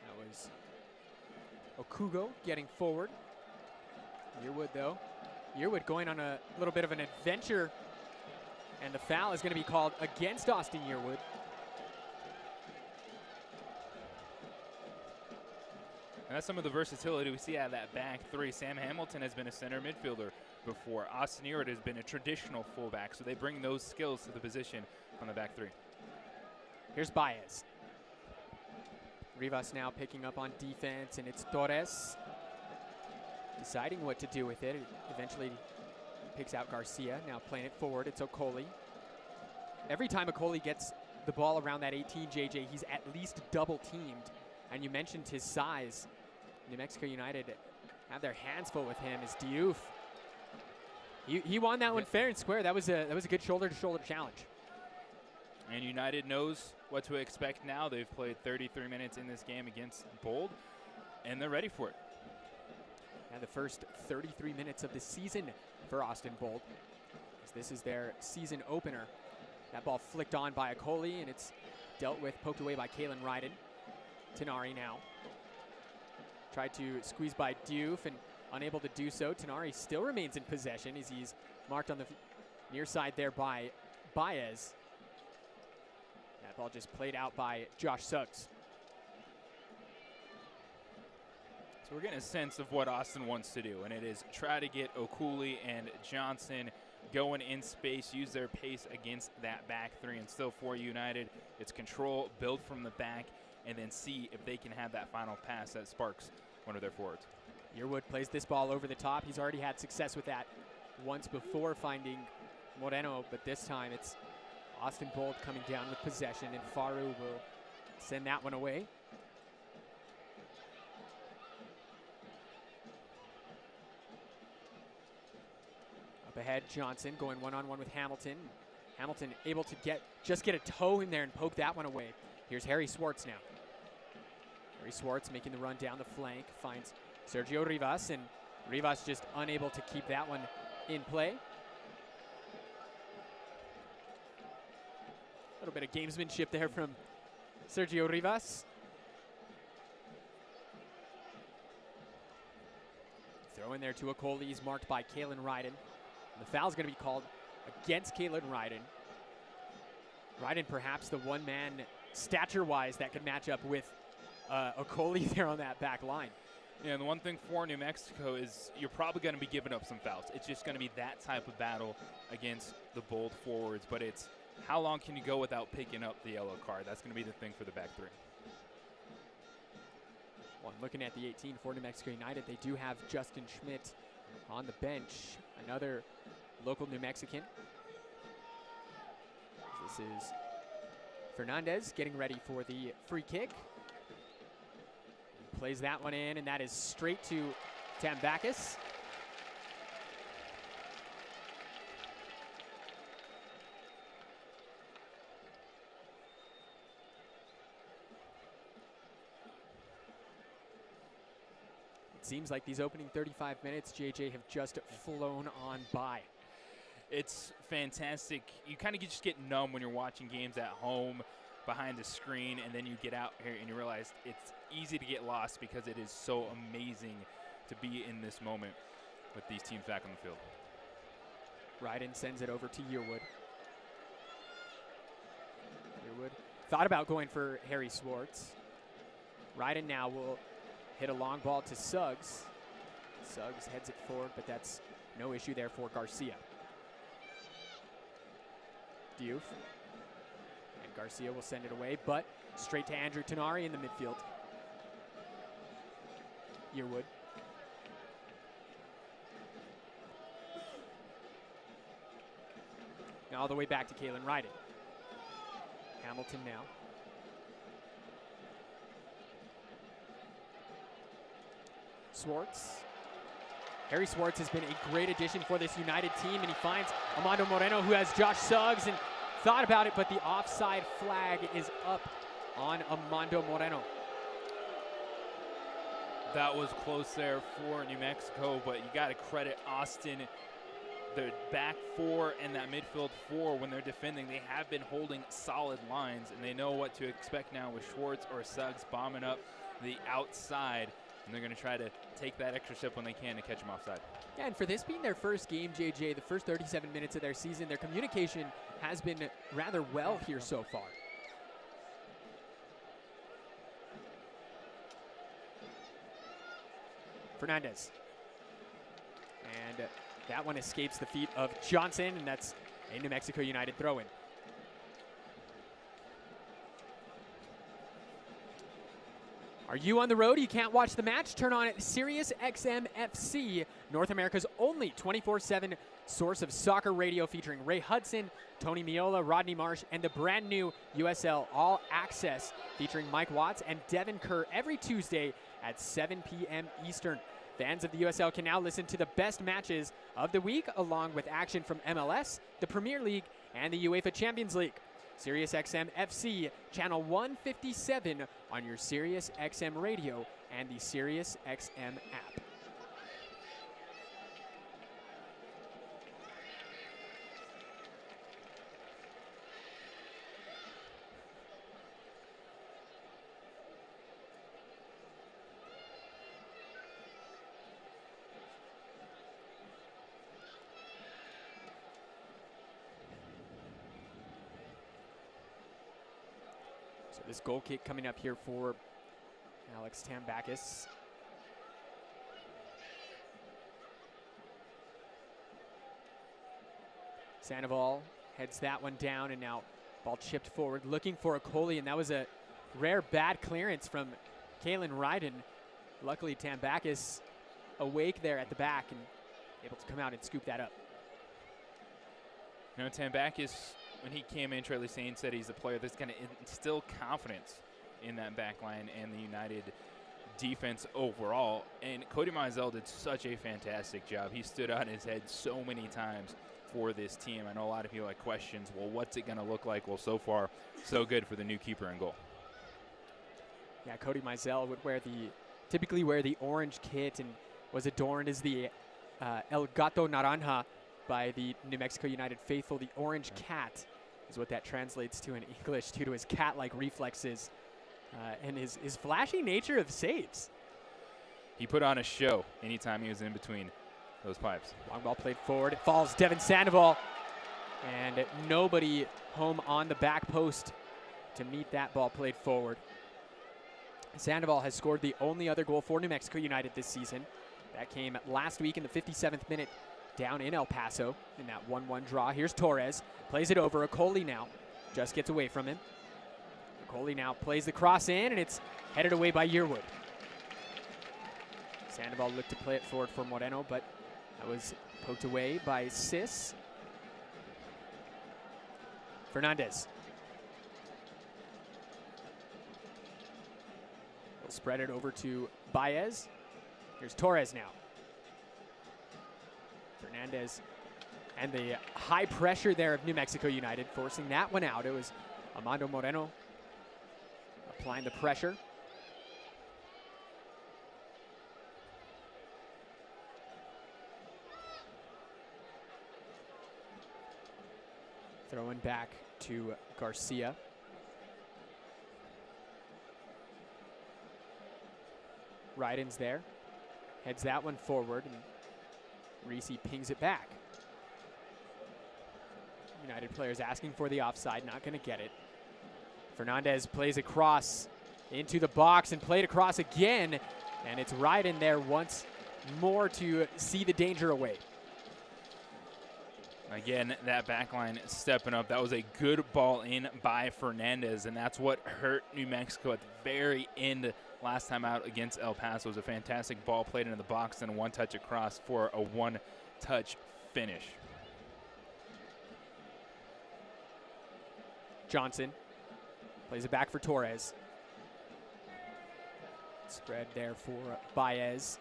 That was Okugo getting forward. Yearwood though. Yearwood going on a little bit of an adventure, and the foul is going to be called against Austin Yearwood. And that's some of the versatility we see out of that back three. Sam Hamilton has been a center midfielder before. Austin Yearwood has been a traditional fullback, so they bring those skills to the position on the back three. Here's Baez. Rivas now picking up on defense, and it's Torres deciding what to do with it. Eventually picks out Garcia, now playing it forward. It's Okoli. Every time Okoli gets the ball around that 18, JJ, he's at least double teamed. And you mentioned his size. New Mexico United have their hands full with him. Is Diouf. He won that one fair and square. That was a good shoulder-to-shoulder challenge. And United knows what to expect now. They've played 33 minutes in this game against Bold, and they're ready for it. And the first 33 minutes of the season for Austin Bold, as this is their season opener. That ball flicked on by Okoli, and it's dealt with, poked away by Kalen Ryden. Tinari now. Tried to squeeze by Diouf and unable to do so. Tinari still remains in possession as he's marked on the near side there by Baez. That ball just played out by Josh Suggs. So we're getting a sense of what Austin wants to do, and it is try to get Okuli and Johnson going in space, use their pace against that back three. And still for United, it's control, build from the back, and then see if they can have that final pass that sparks one of their forwards. Yearwood plays this ball over the top. He's already had success with that once before finding Moreno, but this time it's Austin Bold coming down with possession, and Faru will send that one away. Up ahead, Johnson going one-on-one with Hamilton. Hamilton able to just get a toe in there and poke that one away. Here's Harry Swartz now. Harry Swartz making the run down the flank, finds Sergio Rivas, and Rivas just unable to keep that one in play. A little bit of gamesmanship there from Sergio Rivas. Throw in there to Okoli. He's marked by Kalen Ryden. The foul's going to be called against Kalen Ryden. Ryden perhaps the one man stature-wise that could match up with Okoli there on that back line. Yeah, and the one thing for New Mexico is you're probably going to be giving up some fouls. It's just going to be that type of battle against the Bold forwards, but it's how long can you go without picking up the yellow card? That's going to be the thing for the back three. Well, looking at the 18 for New Mexico United, they do have Justin Schmidt on the bench, another local New Mexican. This is Fernandez getting ready for the free kick. Plays that one in, and that is straight to Tambakis. It seems like these opening 35 minutes, JJ, have just flown on by. It's fantastic. You kind of just get numb when you're watching games at home behind the screen, and then you get out here and you realize it's easy to get lost because it is so amazing to be in this moment with these teams back on the field. Ryden sends it over to Yearwood. Yearwood thought about going for Harry Swartz. Ryden now will hit a long ball to Suggs. Suggs heads it forward, but that's no issue there for Garcia. Diouf. And Garcia will send it away, but straight to Andrew Tenari in the midfield. Yearwood. Now all the way back to Kalen Ryden. Hamilton now. Swartz. Harry Swartz has been a great addition for this United team, and he finds Armando Moreno, who has Josh Suggs, and thought about it, but the offside flag is up on Armando Moreno. That was close there for New Mexico, but you got to credit Austin. The back four and that midfield four, when they're defending, they have been holding solid lines, and they know what to expect now with Schwartz or Suggs bombing up the outside, and they're going to try to take that extra step when they can to catch them offside. Yeah, and for this being their first game, JJ, the first 37 minutes of their season, their communication has been rather well here so far. Fernandez. And that one escapes the feet of Johnson, and that's a New Mexico United throw-in. Are you on the road? You can't watch the match? Turn on Sirius XM FC, North America's only 24/7 source of soccer radio, featuring Ray Hudson, Tony Miola, Rodney Marsh, and the brand new USL All Access, featuring Mike Watts and Devin Kerr every Tuesday at 7 p.m. Eastern. Fans of the USL can now listen to the best matches of the week, along with action from MLS, the Premier League, and the UEFA Champions League. Sirius XM FC, channel 157 on your Sirius XM radio and the Sirius XM app. So this goal kick coming up here for Alex Tambakis. Sandoval heads that one down, and now ball chipped forward, looking for Okoli, and that was a rare bad clearance from Kalen Ryden. Luckily, Tambakis awake there at the back and able to come out and scoop that up. You know, Tambakis, when he came in, Charlie Sane said he's a player that's going to instill confidence in that back line and the United defense overall. And Cody Mizell did such a fantastic job. He stood on his head so many times for this team. I know a lot of people had questions. Well, what's it going to look like? Well, so far, so good for the new keeper in goal. Yeah, Cody Mizell would typically wear the orange kit and was adorned as the El Gato Naranja by the New Mexico United faithful. The orange cat is what that translates to in English, due to his cat-like reflexes and his flashy nature of saves. He put on a show anytime he was in between those pipes. Long ball played forward. It falls Devin Sandoval. And nobody home on the back post to meet that ball played forward. Sandoval has scored the only other goal for New Mexico United this season. That came last week in the 57th minute down in El Paso in that 1-1 draw. Here's Torres. Plays it over. Okoli now just gets away from him. Okoli now plays the cross in, and it's headed away by Yearwood. Sandoval looked to play it forward for Moreno, but that was poked away by Sis. Fernandez. He'll spread it over to Baez. Here's Torres now. Fernandez, and the high pressure there of New Mexico United, forcing that one out. It was Armando Moreno applying the pressure. Throwing back to Garcia. Ryden's there. Heads that one forward, and Reese pings it back. United players asking for the offside, not going to get it. Fernandez plays across into the box and played across again. And it's right in there once more to see the danger away. Again, that back line stepping up. That was a good ball in by Fernandez, and that's what hurt New Mexico at the very end last time out against El Paso. It was a fantastic ball played into the box and a one-touch across for a one-touch finish. Johnson plays it back for Torres. Spread there for Baez.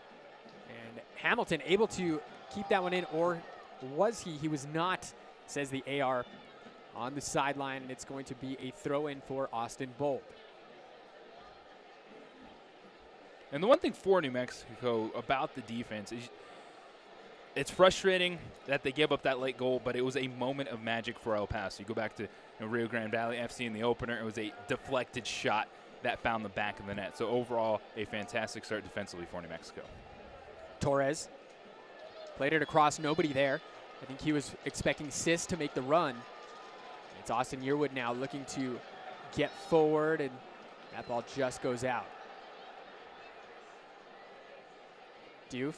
And Hamilton able to keep that one in, or was he? He was not, says the AR on the sideline, and it's going to be a throw-in for Austin Bold. And the one thing for New Mexico about the defense is it's frustrating that they give up that late goal, but it was a moment of magic for El Paso. You go back to Rio Grande Valley FC in the opener, it was a deflected shot that found the back of the net. So overall, a fantastic start defensively for New Mexico. Torres played it across, nobody there. I think he was expecting Sis to make the run. It's Austin Yearwood now looking to get forward, and that ball just goes out. Diouf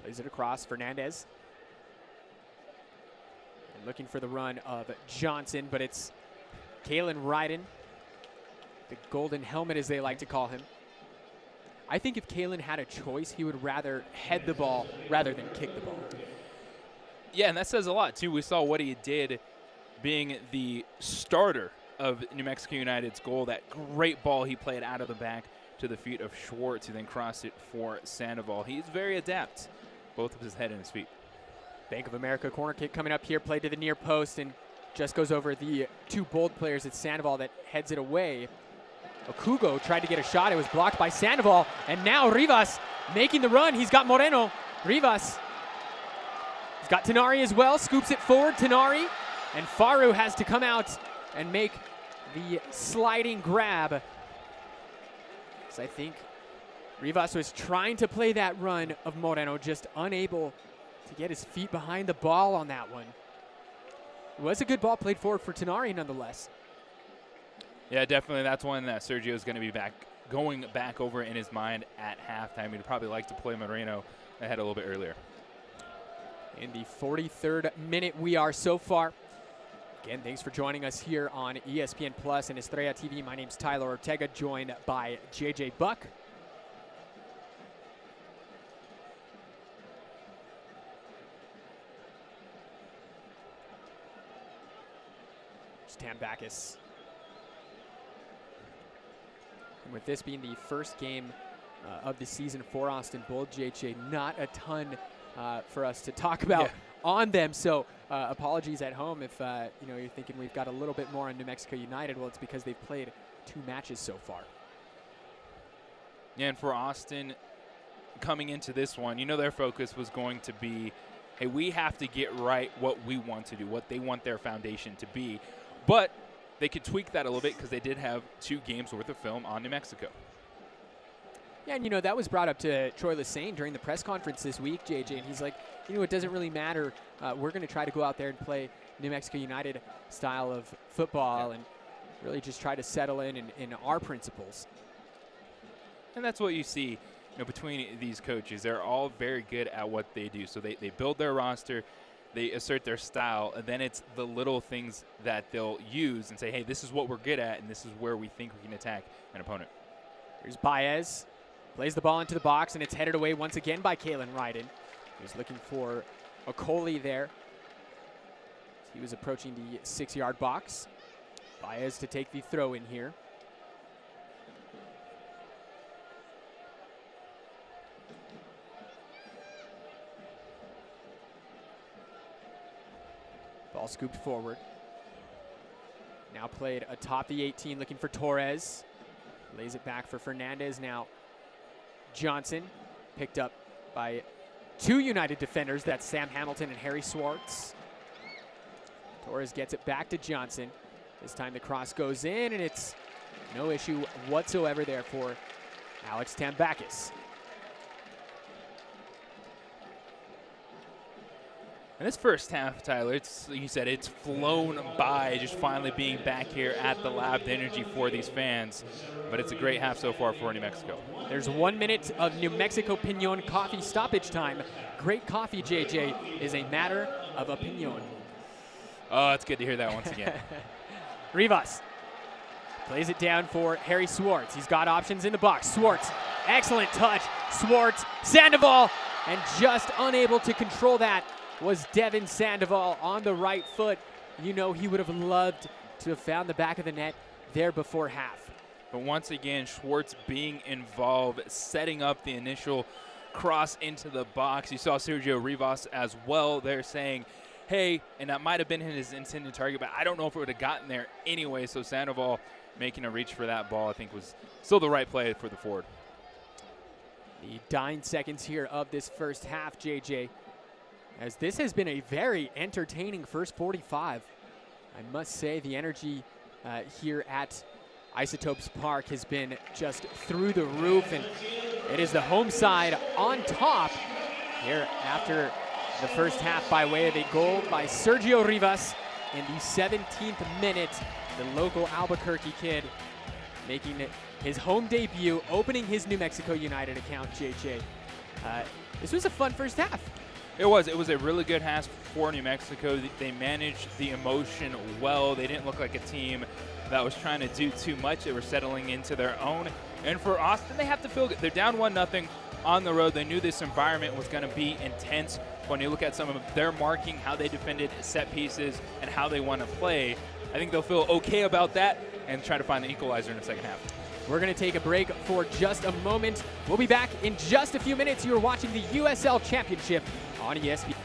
plays it across, Fernandez. And looking for the run of Johnson, but it's Kalen Ryden, the golden helmet as they like to call him. I think if Kalen had a choice, he would rather head the ball rather than kick the ball. Yeah, and that says a lot, too. We saw what he did being the starter of New Mexico United's goal. That great ball he played out of the back to the feet of Schwartz, who then crossed it for Sandoval. He's very adept, both of his head and his feet. Bank of America corner kick coming up here, played to the near post, and just goes over the two Bold players. It's Sandoval that heads it away. Okugo tried to get a shot. It was blocked by Sandoval, and now Rivas making the run. He's got Moreno. Rivas. He's got Tenari as well. Scoops it forward. Tenari. And Faru has to come out and make the sliding grab. So I think Rivas was trying to play that run of Moreno, just unable to get his feet behind the ball on that one. It was a good ball played forward for Tenari nonetheless. Yeah, definitely. That's one that Sergio's going to be going back over in his mind at halftime. He'd probably like to play Moreno ahead a little bit earlier. In the 43rd minute we are so far. Again, thanks for joining us here on ESPN Plus and Estrella TV. My name's Tyler Ortega, joined by JJ Buck. Tambakis. And with this being the first game of the season for Austin Bold, JJ, not a ton for us to talk about on them. So apologies at home if you're thinking we've got a little bit more on New Mexico United. Well, it's because they've played 2 matches so far. Yeah, and for Austin, coming into this one, their focus was going to be, hey, we have to get right what we want to do, what they want their foundation to be. But they could tweak that a little bit because they did have 2 games worth of film on New Mexico. Yeah, and that was brought up to Troy Lesesne during the press conference this week, JJ, and he's like, it doesn't really matter. We're going to try to go out there and play New Mexico United style of football and really just try to settle in our principles. And that's what you see between these coaches. They're all very good at what they do. So they build their roster, they assert their style, and then it's the little things that they'll use and say, hey, this is what we're good at, and this is where we think we can attack an opponent. Here's Baez. Plays the ball into the box, and it's headed away once again by Kalen Ryden. He's looking for Okoli there. He was approaching the 6-yard box. Baez to take the throw in here. Ball scooped forward. Now played atop the 18, looking for Torres. Lays it back for Fernandez. Now Johnson picked up by 2 United defenders. That's Sam Hamilton and Harry Swartz. Torres gets it back to Johnson. This time the cross goes in, and it's no issue whatsoever there for Alex Tambakis. And this first half, Tyler, you said it's flown by, just finally being back here at the lab, the energy for these fans. But it's a great half so far for New Mexico. There's 1 minute of New Mexico Pinon coffee stoppage time. Great coffee, JJ, is a matter of opinion. Oh, it's good to hear that once again. Rivas plays it down for Harry Swartz. He's got options in the box. Swartz, excellent touch. Swartz, Sandoval, and just unable to control that was Devin Sandoval on the right foot. You know he would have loved to have found the back of the net there before half. But once again, Swartz being involved, setting up the initial cross into the box. You saw Sergio Rivas as well there saying, hey, and that might have been his intended target, but I don't know if it would have gotten there anyway. So Sandoval making a reach for that ball, I think, was still the right play for the forward. The dying seconds here of this first half, JJ, as this has been a very entertaining first 45. I must say the energy here at Isotopes Park has been just through the roof, and it is the home side on top here after the first half by way of a goal by Sergio Rivas in the 17th minute. The local Albuquerque kid making his home debut, opening his New Mexico United account, JJ. This was a fun first half. It was a really good half for New Mexico. They managed the emotion well. They didn't look like a team that was trying to do too much. They were settling into their own. And for Austin, they have to feel good. They're down 1-0 on the road. They knew this environment was going to be intense. When you look at some of their marking, how they defended set pieces, and how they want to play, I think they'll feel okay about that and try to find the equalizer in the second half. We're going to take a break for just a moment. We'll be back in just a few minutes. You're watching the USL Championship on ESPN.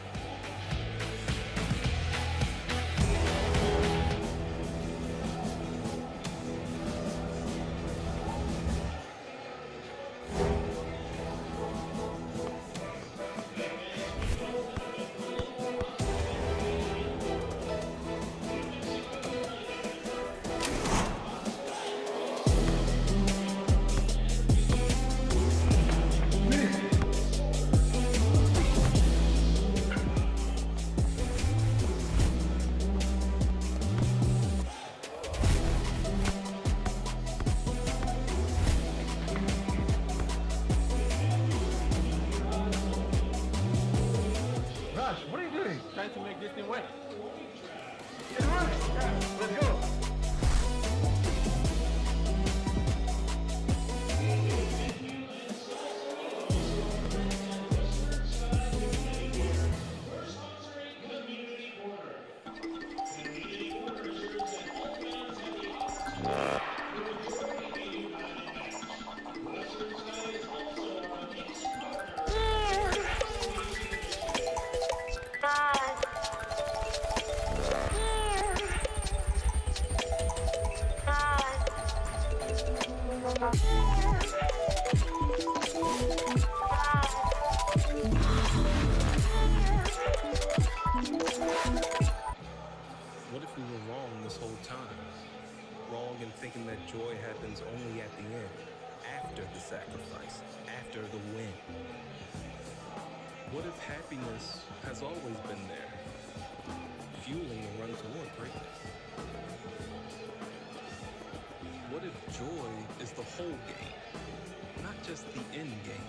What if we were wrong this whole time? Wrong in thinking that joy happens only at the end, after the sacrifice, after the win. What if happiness has always been there, fueling the run toward greatness? What if joy is the whole game, not just the end game?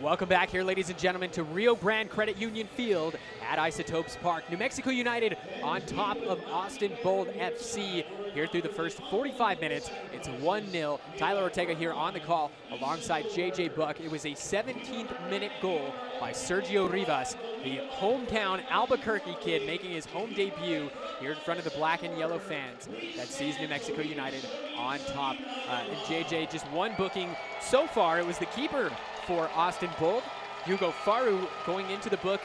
Welcome back here, ladies and gentlemen, to Rio Grande Credit Union Field at Isotopes Park. New Mexico United on top of Austin Bold FC here through the first 45 minutes. It's 1-0. Tyler Ortega here on the call alongside JJ Buck. It was a 17th minute goal by Sergio Rivas, the hometown Albuquerque kid making his home debut here in front of the black and yellow fans that sees New Mexico United on top. And JJ, just one booking so far. It was the keeper for Austin Bold, Hugo Faru, going into the book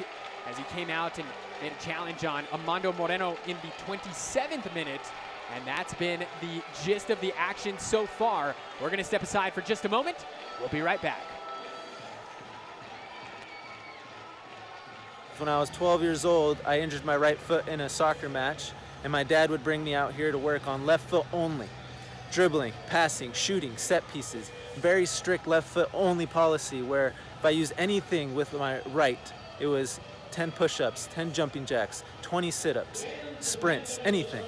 as he came out and made a challenge on Amando Moreno in the 27th minute. And that's been the gist of the action so far. We're going to step aside for just a moment. We'll be right back. When I was 12 years old, I injured my right foot in a soccer match, and my dad would bring me out here to work on left foot only. dribbling, passing, shooting, set pieces. Very strict left foot only policy where if I used anything with my right, it was 10 push-ups, 10 jumping jacks, 20 sit-ups, sprints, anything.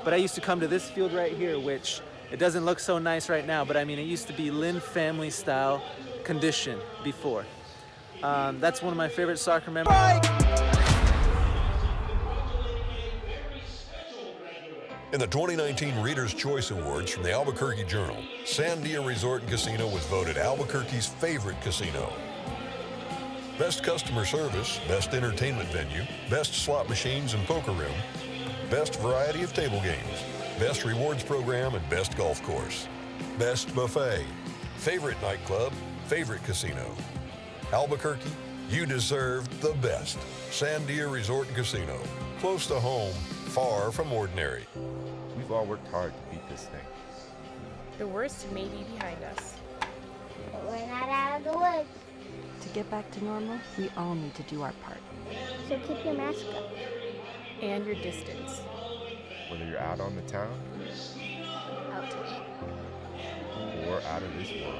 But I used to come to this field right here, which it doesn't look so nice right now, but I mean, it used to be Lynn family style condition before. That's one of my favorite soccer memories. In the 2019 Reader's Choice Awards from the Albuquerque Journal, Sandia Resort and Casino was voted Albuquerque's favorite casino. Best customer service, best entertainment venue, best slot machines and poker room, best variety of table games, best rewards program, and best golf course. Best buffet, favorite nightclub, favorite casino. Albuquerque, you deserve the best. Sandia Resort and Casino, close to home, far from ordinary. We've all worked hard to beat this thing. The worst may be behind us. But we're not out of the woods. To get back to normal, we all need to do our part. So keep your mask up. And your distance. Whether you're out on the town, Out to eat. or out of this world.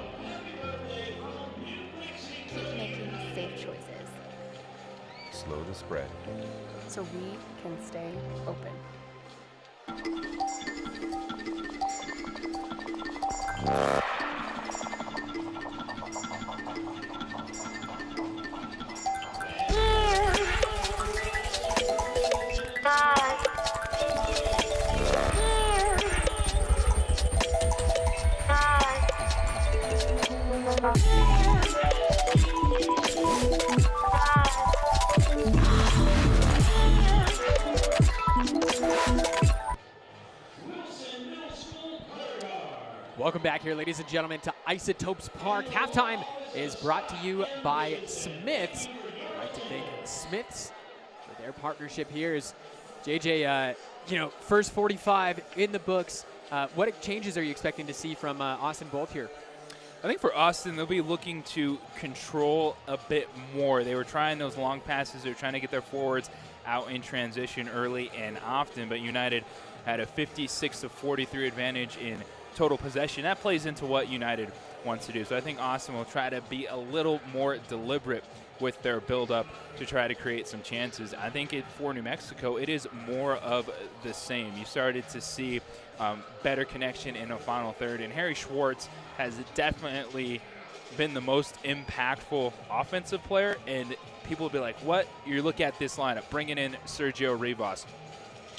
Keep making safe choices. Slow the spread. So we can stay open. Welcome back here, ladies and gentlemen, to Isotopes Park. Halftime is brought to you by Smiths. I'd like to thank Smiths for their partnership here. Is JJ, first 45 in the books. What changes are you expecting to see from Austin Bolt here? I think for Austin, they'll be looking to control a bit more. They were trying those long passes. They were trying to get their forwards out in transition early and often, but United had a 56-43 advantage in total possession. That plays into what United wants to do. So I think Austin will try to be a little more deliberate with their build-up to try to create some chances. I think for New Mexico, it is more of the same. You started to see better connection in the final third, and Harry Schwartz has definitely been the most impactful offensive player, and people will be like, what? You look at this lineup, bringing in Sergio Rivas.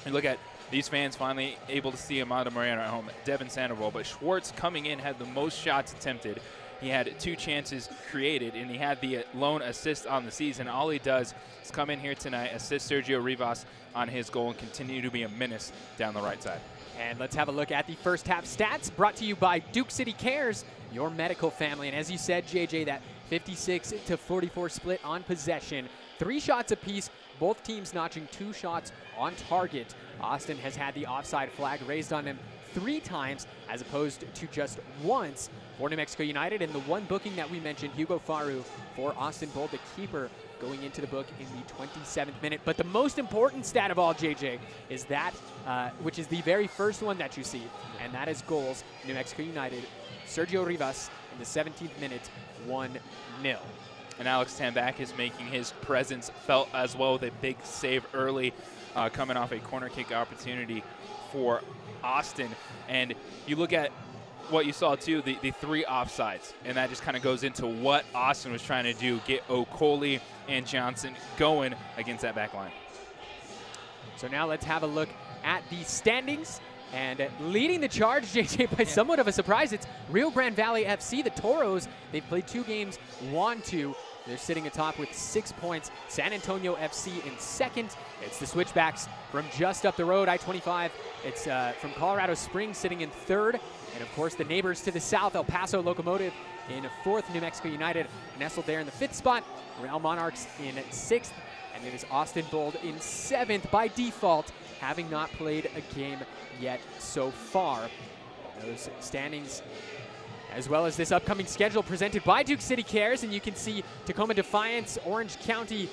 You look at these fans finally able to see Amado Moreno at home, Devin Sandoval, but Schwartz coming in had the most shots attempted. He had 2 chances created, and he had the lone assist on the season. All he does is come in here tonight, assist Sergio Rivas on his goal, and continue to be a menace down the right side. And let's have a look at the first half stats brought to you by Duke City Cares, your medical family. And as you said, JJ, that 56-44 split on possession. 3 shots apiece, both teams notching 2 shots on target. Austin has had the offside flag raised on him 3 times as opposed to just once for New Mexico United. And the one booking that we mentioned, Hugo Faru for Austin Bolt, the keeper, going into the book in the 27th minute. But the most important stat of all, JJ, is that, which is the very first one that you see, and that is goals. New Mexico United, Sergio Rivas in the 17th minute, 1-0. And Alex Tambak is making his presence felt as well with a big save early, coming off a corner kick opportunity for Austin. And you look at what you saw too, the 3 offsides, and that just kind of goes into what Austin was trying to do, get Okoli and Johnson going against that back line. So now let's have a look at the standings. And leading the charge, JJ, by somewhat of a surprise, it's Rio Grande Valley FC, the Toros. They've played 2 games, won 2. They're sitting atop with 6 points. San Antonio FC in second. It's the Switchbacks from just up the road, I-25. It's from Colorado Springs sitting in third. And, of course, the neighbors to the south, El Paso Locomotive in fourth. New Mexico United nestled there in the 5th spot. Real Monarchs in 6th. And it is Austin Bold in 7th by default, having not played a game yet so far. Those standings, as well as this upcoming schedule presented by Duke City Cares. And you can see Tacoma Defiance, Orange County,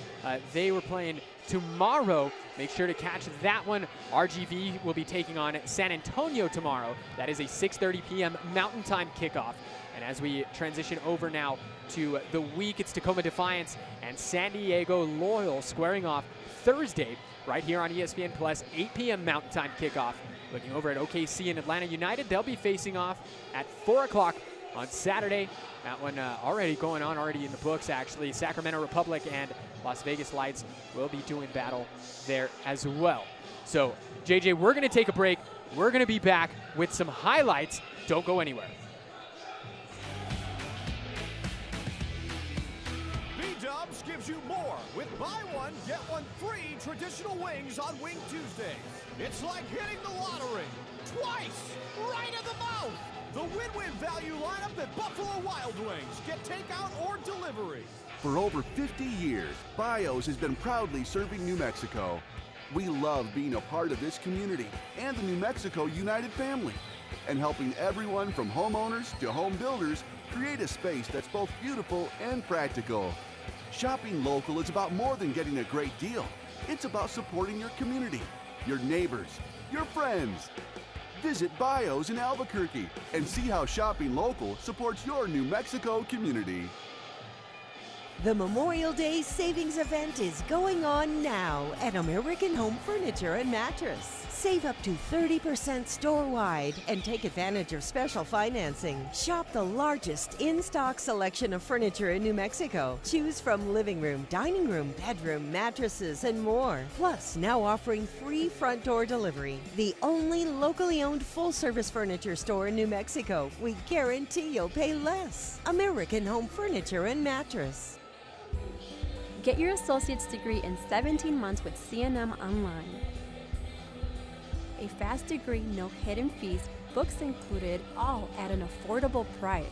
they were playing tomorrow. Make sure to catch that one. RGV will be taking on San Antonio tomorrow. That is a 6:30 p.m. Mountain Time kickoff. And as we transition over now to the week, it's Tacoma Defiance and San Diego Loyal squaring off Thursday right here on ESPN Plus, 8 p.m. Mountain Time kickoff. Looking over at OKC and Atlanta United, they'll be facing off at 4 o'clock on Saturday. That one already going on, already in the books actually. Sacramento Republic and Las Vegas Lights will be doing battle there as well. So, JJ, we're going to take a break. We're going to be back with some highlights. Don't go anywhere. B-Dubs gives you more with buy one, get one free traditional wings on Wing Tuesdays. It's like hitting the lottery twice, right in the mouth. The win-win value lineup at Buffalo Wild Wings. Get takeout or delivery. For over 50 years, BIOS has been proudly serving New Mexico. We love being a part of this community and the New Mexico United family, and helping everyone from homeowners to home builders create a space that's both beautiful and practical. Shopping local is about more than getting a great deal. It's about supporting your community, your neighbors, your friends. Visit BIOS in Albuquerque and see how shopping local supports your New Mexico community. The Memorial Day savings event is going on now at American Home Furniture and Mattress. Save up to 30% store-wide and take advantage of special financing. Shop the largest in-stock selection of furniture in New Mexico. Choose from living room, dining room, bedroom, mattresses, and more. Plus, now offering free front door delivery. The only locally owned full-service furniture store in New Mexico. We guarantee you'll pay less. American Home Furniture and Mattress. Get your associate's degree in 17 months with CNM Online. A fast degree, no hidden fees, books included, all at an affordable price.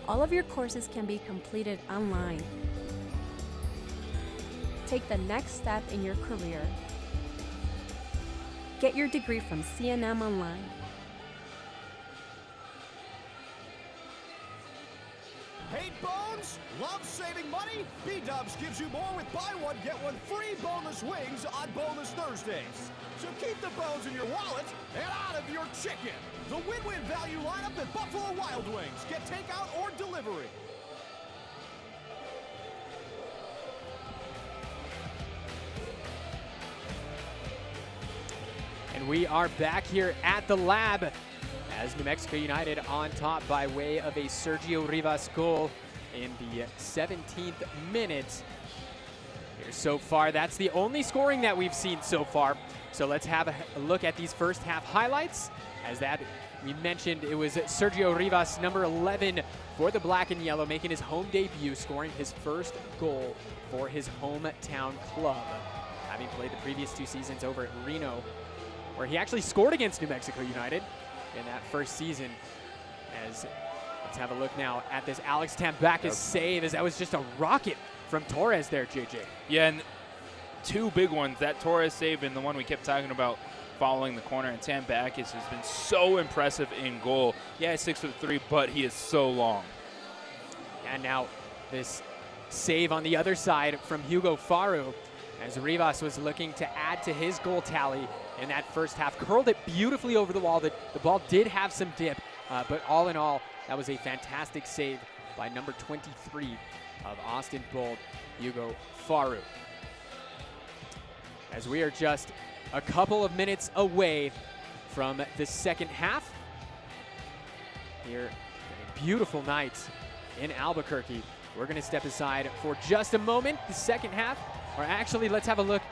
All of your courses can be completed online. Take the next step in your career. Get your degree from CNM Online. Hate bones? Love saving money? B-Dubs gives you more with buy one, get one free boneless wings on Boneless Thursdays. So keep the bones in your wallet and out of your chicken. The win-win value lineup at Buffalo Wild Wings. Get takeout or delivery. And we are back here at the lab as New Mexico United on top by way of a Sergio Rivas goal in the 17th minute. Here so far, that's the only scoring that we've seen so far. So let's have a look at these first half highlights. As that we mentioned, it was Sergio Rivas, number 11 for the black and yellow, making his home debut, scoring his first goal for his hometown club, having played the previous 2 seasons over at Reno, where he actually scored against New Mexico United in that first season. As let's have a look now at this Alex Tambakis save, as that was just a rocket from Torres there, JJ. Yeah, and 2 big ones, that Torres save and the one we kept talking about following the corner. And Tambakis has been so impressive in goal. Yeah, he's 6'3", but he is so long. And now this save on the other side from Hugo Faru, as Rivas was looking to add to his goal tally in that first half. Curled it beautifully over the wall. The ball did have some dip, but all in all, that was a fantastic save by number 23 of Austin Bold, Hugo Faru. As we are just a couple of minutes away from the second half here, a beautiful night in Albuquerque. We're going to step aside for just a moment. The second half, or actually, let's have a look.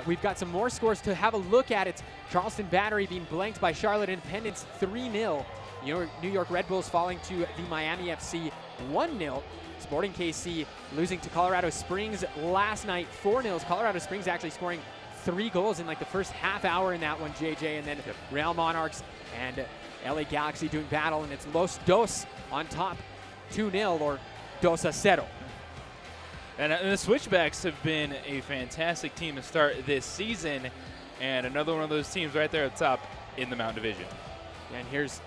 We've got some more scores to have a look at. It's Charleston Battery being blanked by Charlotte Independence 3-0. New York Red Bulls falling to the Miami FC 1-0. Sporting KC losing to Colorado Springs last night 4-0. Colorado Springs actually scoring 3 goals in like the first half hour in that one, JJ. And then Real Monarchs and LA Galaxy doing battle, and it's Los Dos on top 2-0 or 2-0. And the Switchbacks have been a fantastic team to start this season, and another one of those teams right there at the top in the Mountain Division. And here's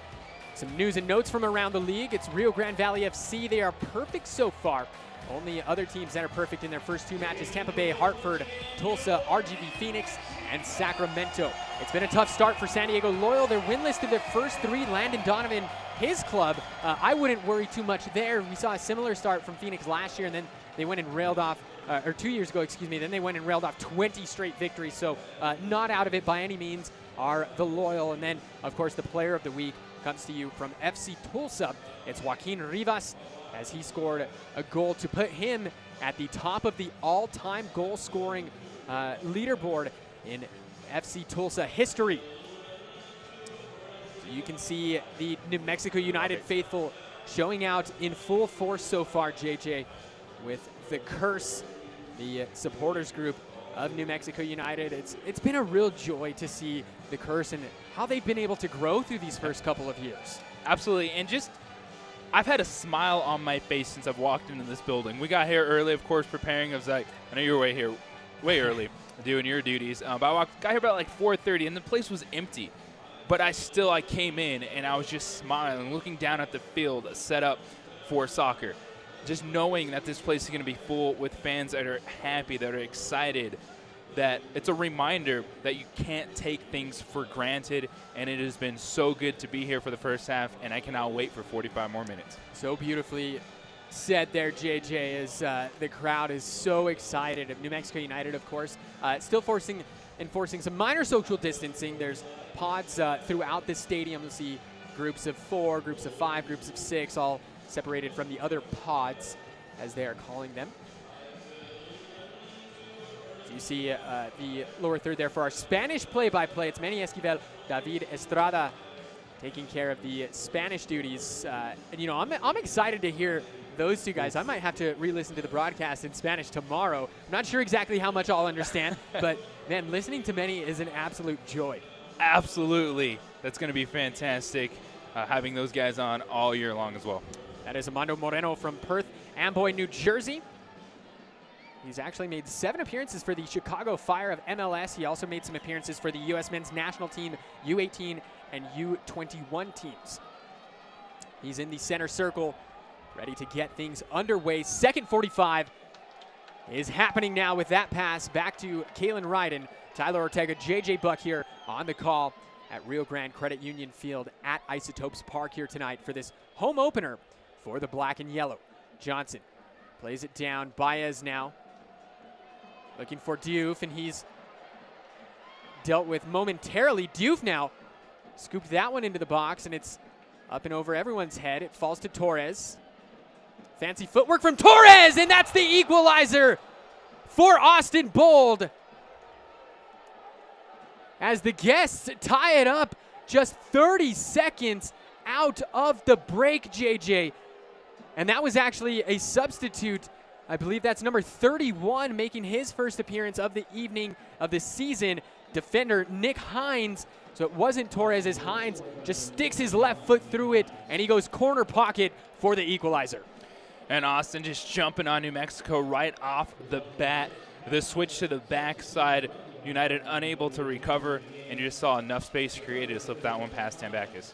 Some news and notes from around the league. It's Rio Grande Valley FC. They are perfect so far. Only other teams that are perfect in their first 2 matches: Tampa Bay, Hartford, Tulsa, RGV Phoenix, and Sacramento. It's been a tough start for San Diego Loyal. They're winless through their first 3. Landon Donovan, his club, I wouldn't worry too much there. We saw a similar start from Phoenix last year, and then they went and railed off, or 2 years ago, excuse me, then they went and railed off 20 straight victories. So not out of it by any means are the Loyal. And then, of course, the player of the week comes to you from FC Tulsa. It's Joaquin Rivas, as he scored a goal to put him at the top of the all-time goal-scoring leaderboard in FC Tulsa history. So you can see the New Mexico United faithful showing out in full force so far, JJ, with the Curse, the supporters group of New Mexico United. It's been a real joy to see the Curse and how they've been able to grow through these first couple of years. Absolutely, and just I've had a smile on my face since I've walked into this building. We got here early, of course, preparing. I was like, I know you were way early, doing your duties. But I got here about like 4:30, and the place was empty. But I came in, and I was just smiling, looking down at the field set up for soccer. Just knowing that this place is going to be full with fans that are happy, that are excited, that it's a reminder that you can't take things for granted, and it has been so good to be here for the first half, and I cannot wait for 45 more minutes. So beautifully said there, JJ, as the crowd is so excited. New Mexico United, of course, still enforcing some minor social distancing. There's pods throughout the stadium. You'll see groups of 4, groups of 5, groups of 6, all separated from the other pods, as they are calling them. So you see the lower third there for our Spanish play-by-play. It's Manny Esquivel, David Estrada taking care of the Spanish duties. And, you know, I'm excited to hear those two guys. I might have to re-listen to the broadcast in Spanish tomorrow. I'm not sure exactly how much I'll understand, but, man, listening to Manny is an absolute joy. Absolutely. That's going to be fantastic, having those guys on all year long as well. That is Armando Moreno from Perth Amboy, New Jersey. He's actually made 7 appearances for the Chicago Fire of MLS. He also made some appearances for the U.S. men's national team, U18 and U21 teams. He's in the center circle, ready to get things underway. Second 45 is happening now with that pass back to Kalen Ryden. Tyler Ortega, JJ Buck here on the call at Rio Grande Credit Union Field at Isotopes Park here tonight for this home opener for the black and yellow. Johnson plays it down. Baez now looking for Diouf, and he's dealt with momentarily. Diouf now scooped that one into the box, and it's up and over everyone's head. It falls to Torres. Fancy footwork from Torres, and that's the equalizer for Austin Bold, as the guests tie it up just 30 seconds out of the break, JJ. And that was actually a substitute. I believe that's number 31 making his first appearance of the evening of the season, defender Nick Hines. So it wasn't Torres, as Hines just sticks his left foot through it, and he goes corner pocket for the equalizer. And Austin just jumping on New Mexico right off the bat. The switch to the backside, United unable to recover, and you just saw enough space created to slip that one past Tambakis.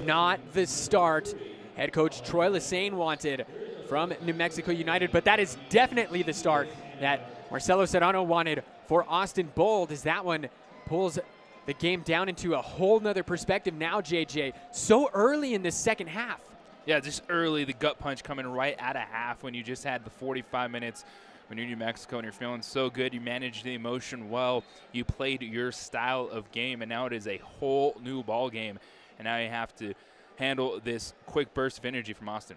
Not the start head coach Troy Lesane wanted from New Mexico United, but that is definitely the start that Marcelo Serrano wanted for Austin Bold, as that one pulls the game down into a whole nother perspective now, JJ, so early in this second half. Yeah, just early, the gut punch coming right out of half when you just had the 45 minutes when you're New Mexico and you're feeling so good. You managed the emotion well. You played your style of game, and now it is a whole new ball game. And now you have to handle this quick burst of energy from Austin.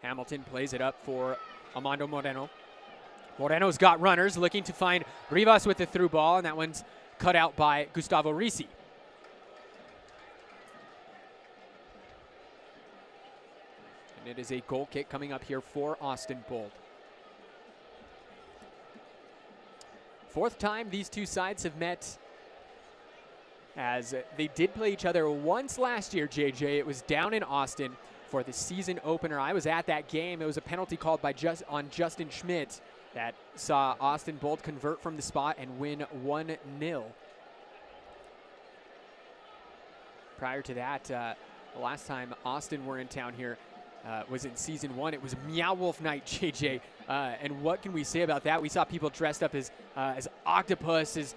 Hamilton plays it up for Armando Moreno. Moreno's got runners, looking to find Rivas with the through ball, and that one's cut out by Gustavo Risi. And it is a goal kick coming up here for Austin Bold. Fourth time these two sides have met, as they did play each other once last year, JJ. It was down in Austin for the season opener. I was at that game. It was a penalty called by on Justin Schmidt that saw Austin Bold convert from the spot and win 1-0. Prior to that, the last time Austin were in town here was in season 1. It was Meow Wolf Night, JJ. And what can we say about that? We saw people dressed up as octopuses.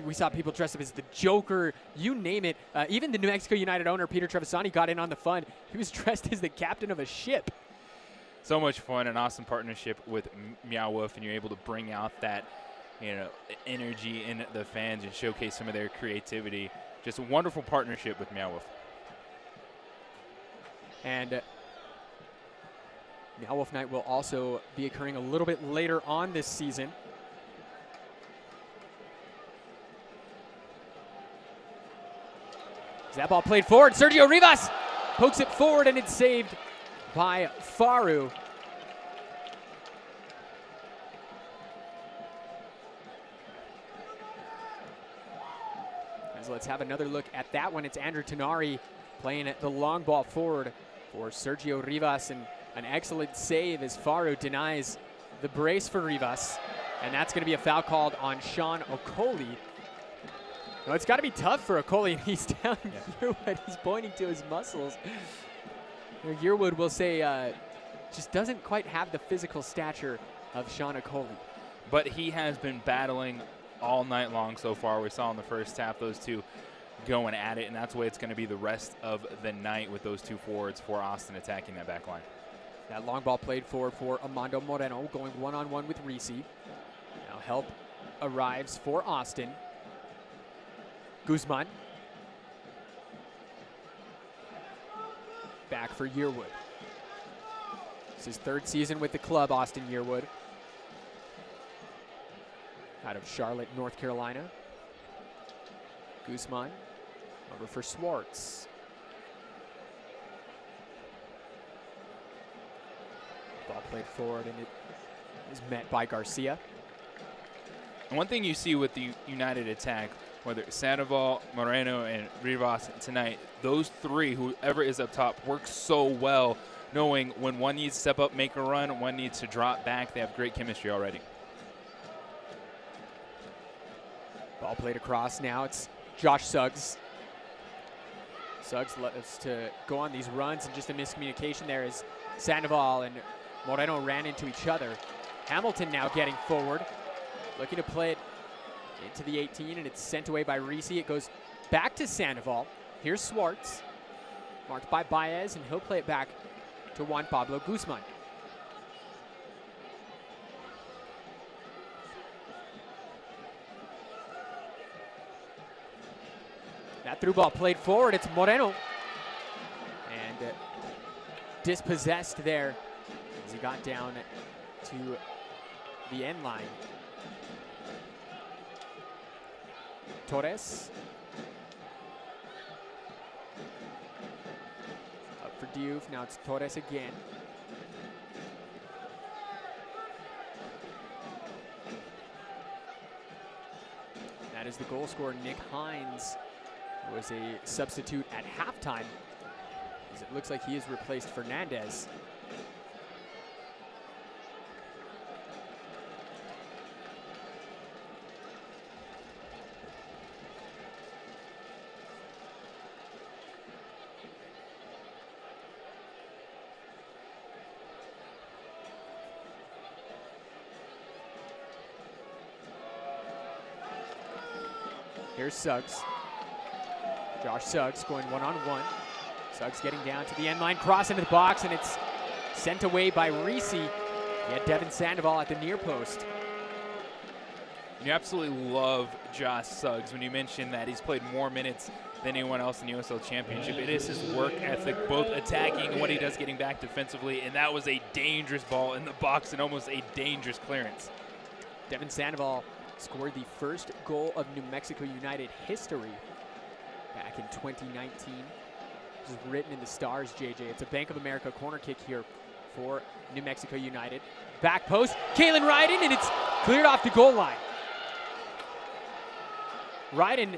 We saw people dressed up as the Joker. You name it. Even the New Mexico United owner, Peter Trevisani, got in on the fun. He was dressed as the captain of a ship. So much fun, an awesome partnership with Meow Wolf, and you're able to bring out that, energy in the fans and showcase some of their creativity. Just a wonderful partnership with Meow Wolf. And Meow Wolf Night will also be occurring a little bit later on this season. That ball played forward. Sergio Rivas pokes it forward, and it's saved by Faru. So let's have another look at that one. It's Andrew Tenari playing the long ball forward for Sergio Rivas, and an excellent save as Faru denies the brace for Rivas. And that's going to be a foul called on Sean Okoli. No, it's got to be tough for Okoli, and he's down Yearwood. He's pointing to his muscles. Yearwood will say just doesn't quite have the physical stature of Sean Okoli. But he has been battling all night long so far. We saw in the first half those two going at it, and that's the way it's going to be the rest of the night with those two forwards for Austin attacking that back line. That long ball played forward for Armando Moreno, going one-on-one with Reese. Now help arrives for Austin. Guzman. Back for Yearwood. It's his 3rd season with the club, Austin Yearwood. Out of Charlotte, North Carolina. Guzman over for Swartz. Ball played forward, and it is met by Garcia. And one thing you see with the United attack, whether it's Sandoval, Moreno, and Rivas tonight, those three, whoever is up top, work so well, knowing when one needs to step up, make a run, one needs to drop back. They have great chemistry already. Ball played across. Now it's Josh Suggs. Suggs loves to go on these runs, and just a miscommunication there as Sandoval and Moreno ran into each other. Hamilton now getting forward, looking to play it into the 18, and it's sent away by Reese. It goes back to Sandoval. Here's Swartz, marked by Baez, and he'll play it back to Juan Pablo Guzman. That through ball played forward. It's Moreno. And dispossessed there as he got down to the end line. Torres. Up for Diouf. Now it's Torres again. That is the goal scorer, Nick Hines, who was a substitute at halftime, as it looks like he has replaced Fernandez. Here's Suggs. Josh Suggs going one-on-one. Suggs getting down to the end line, cross into the box, and it's sent away by Reese. Yet Devin Sandoval at the near post. You absolutely love Josh Suggs when you mention that he's played more minutes than anyone else in the USL Championship. It is his work ethic, both attacking and what he does getting back defensively, and that was a dangerous ball in the box and almost a dangerous clearance. Devin Sandoval scored the first goal of New Mexico United history back in 2019. This is written in the stars, JJ. It's a Bank of America corner kick here for New Mexico United. Back post, Kalen Ryden, and it's cleared off the goal line. Ryden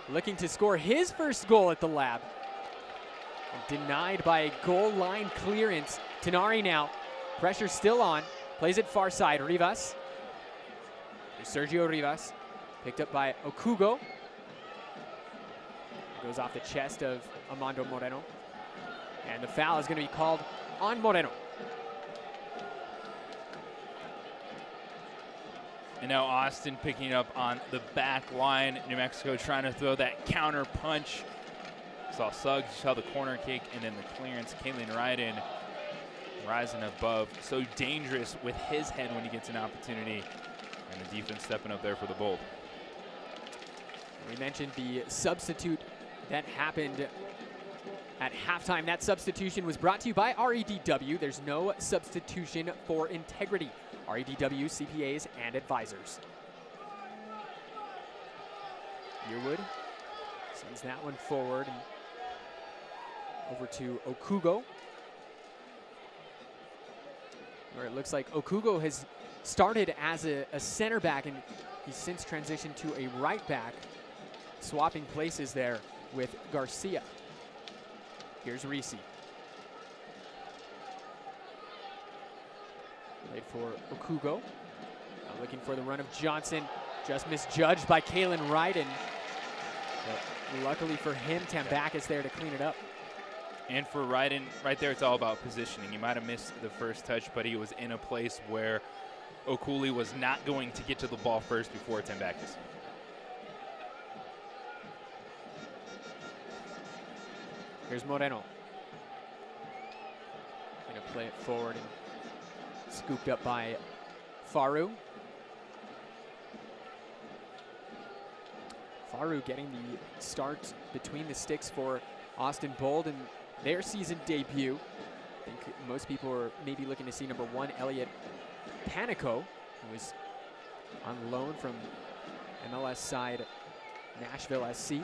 looking to score his first goal at the Lab. Denied by a goal line clearance. Tenari now, pressure still on, plays it far side. Rivas. Sergio Rivas, picked up by Okugo. Goes off the chest of Armando Moreno. And the foul is going to be called on Moreno. And now Austin picking up on the back line. New Mexico trying to throw that counter punch. Saw Suggs, saw the corner kick, and then the clearance. Kalen Ryden rising above. So dangerous with his head when he gets an opportunity. And the defense stepping up there for the Bold. We mentioned the substitute that happened at halftime. That substitution was brought to you by REDW. There's no substitution for integrity. REDW, CPAs, and advisors. Yearwood sends that one forward and over to Okugo, where it looks like Okugo has started as a center back and he's since transitioned to a right back, swapping places there with Garcia. Here's Reese. Played for Okugo. Now looking for the run of Johnson. Just misjudged by Kalen Ryden. But luckily for him, Tambakis there to clean it up. And for Ryden, right there, it's all about positioning. He might have missed the first touch, but he was in a place where Okuli was not going to get to the ball first before Tambakis. Here's Moreno. Gonna play it forward and scooped up by Faru. Faru getting the start between the sticks for Austin Bold in their season debut. I think most people are maybe looking to see number 1, Elliot Panico, who was on loan from MLS side Nashville SC.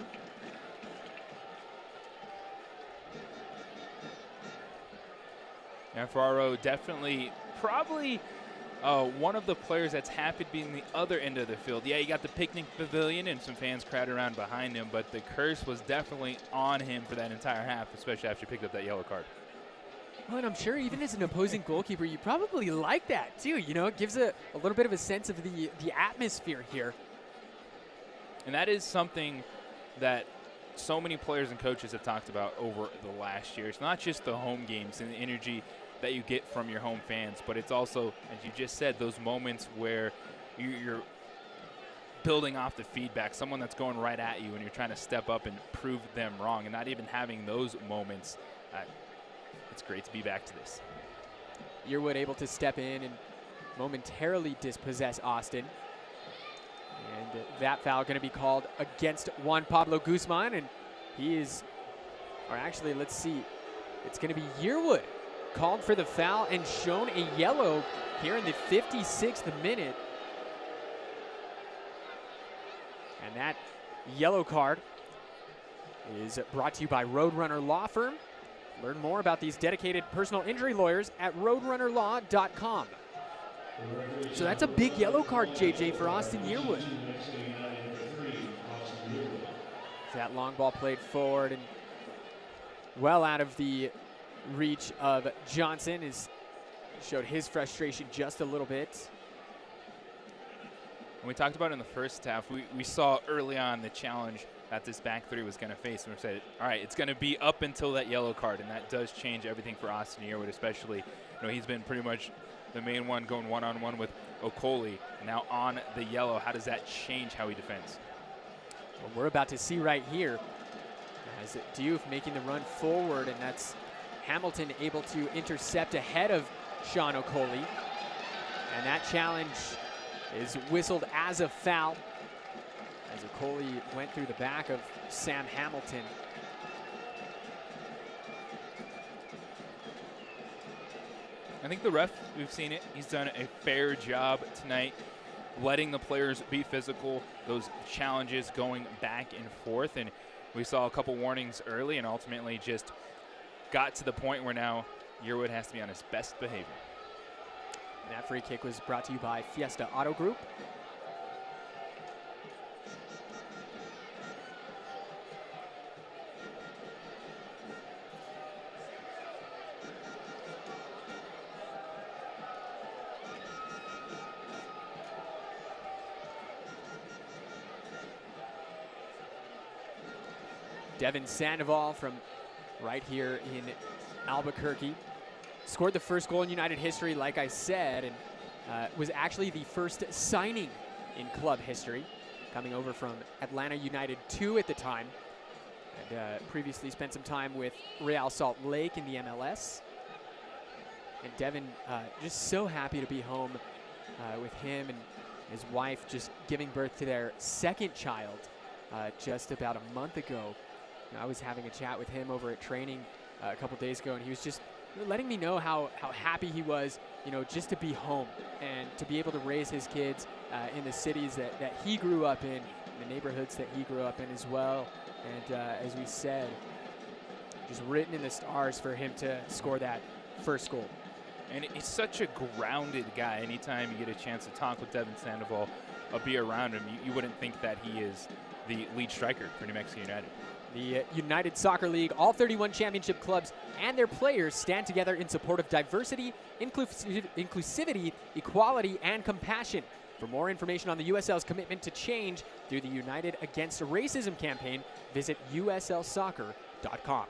And Faru definitely probably one of the players that's happy to be in the other end of the field. Yeah, you got the picnic pavilion and some fans crowded around behind him, but the curse was definitely on him for that entire half, especially after he picked up that yellow card. Well, and I'm sure even as an opposing goalkeeper, you probably like that too. You know, it gives a little bit of a sense of the atmosphere here. And that is something that so many players and coaches have talked about over the last year. It's not just the home games and the energy that you get from your home fans, but it's also, as you just said, those moments where you're building off the feedback, someone that's going right at you and you're trying to step up and prove them wrong, and not even having those moments. It's great to be back to this. Yearwood able to step in and momentarily dispossess Austin. And that foul going to be called against Juan Pablo Guzman, and he is, or actually, let's see, it's going to be Yearwood called for the foul and shown a yellow here in the 56th minute. And that yellow card is brought to you by Roadrunner Law Firm. Learn more about these dedicated personal injury lawyers at roadrunnerlaw.com. So that's a big yellow card, JJ, for Austin Yearwood. That long ball played forward and well out of the reach of Johnson. Showed his frustration just a little bit. When we talked about it in the first half, we saw early on the challenge that this back three was going to face. And we said, all right, it's going to be up until that yellow card, and that does change everything for Austin Yearwood, especially. You know, he's been pretty much the main one going one-on-one with Okoli. Now on the yellow, how does that change how he defends? Well, we're about to see right here as Diouf making the run forward, and that's Hamilton able to intercept ahead of Sean Okoli. And that challenge is whistled as a foul as Okoli went through the back of Sam Hamilton. I think the ref, we've seen it, he's done a fair job tonight letting the players be physical, those challenges going back and forth. And we saw a couple warnings early and ultimately just got to the point where now Yearwood has to be on his best behavior. And that free kick was brought to you by Fiesta Auto Group. Devin Sandoval from right here in Albuquerque scored the first goal in United history, like I said, and was actually the first signing in club history, coming over from Atlanta United 2 at the time, and previously spent some time with Real Salt Lake in the MLS. And Devin, just so happy to be home with him and his wife, just giving birth to their second child just about a month ago. I was having a chat with him over at training a couple days ago, and he was just letting me know how happy he was, just to be home and to be able to raise his kids in the cities that he grew up in, the neighborhoods that he grew up in as well. And as we said, just written in the stars for him to score that first goal. And he's such a grounded guy. Anytime you get a chance to talk with Devin Sandoval or be around him, you wouldn't think that he is the lead striker for New Mexico United. The United Soccer League, all 31 championship clubs and their players stand together in support of diversity, inclusivity, equality, and compassion. For more information on the USL's commitment to change through the United Against Racism campaign, visit uslsoccer.com.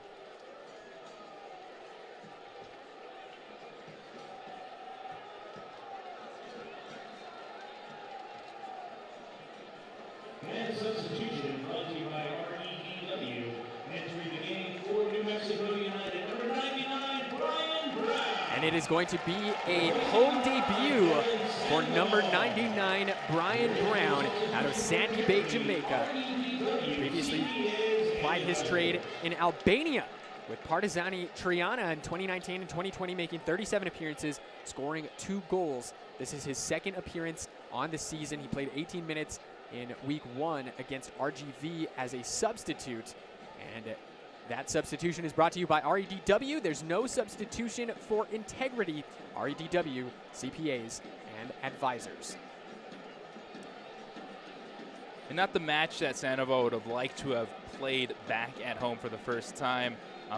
And substitution brought to you by REDW. Entering the game for New Mexico United, number 99, Brian Brown. And it is going to be a home debut for number 99, Brian Brown, out of Sandy Bay, Jamaica. Previously applied his trade in Albania with Partizani Triana in 2019 and 2020, making 37 appearances, scoring 2 goals. This is his second appearance on the season. He played 18 minutes in week 1 against RGV as a substitute. And that substitution is brought to you by REDW. There's no substitution for integrity. REDW, CPAs, and advisors. And not the match that Sandoval would have liked to have played back at home for the first time.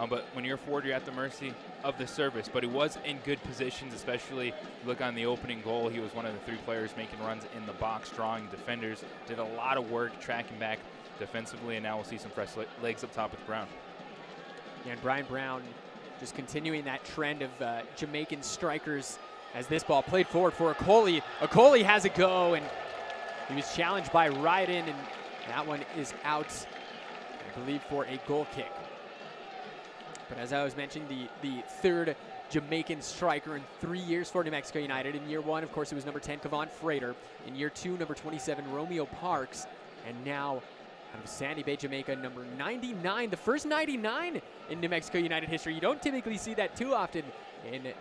But when you're forward, you're at the mercy of the service. But he was in good positions, especially look on the opening goal. He was one of the 3 players making runs in the box, drawing defenders. Did a lot of work tracking back defensively, and now we'll see some fresh legs up top with Brown. Yeah, and Brian Brown just continuing that trend of Jamaican strikers as this ball played forward for Okoli. Okoli has a go, and he was challenged by Ryden, and that one is out, I believe, for a goal kick. But as I was mentioning, the third Jamaican striker in 3 years for New Mexico United. In year 1, of course, it was number 10, Kevon Frater. In year 2, number 27, Romeo Parks. And now, out of Sandy Bay, Jamaica, number 99, the first 99 in New Mexico United history. You don't typically see that too often in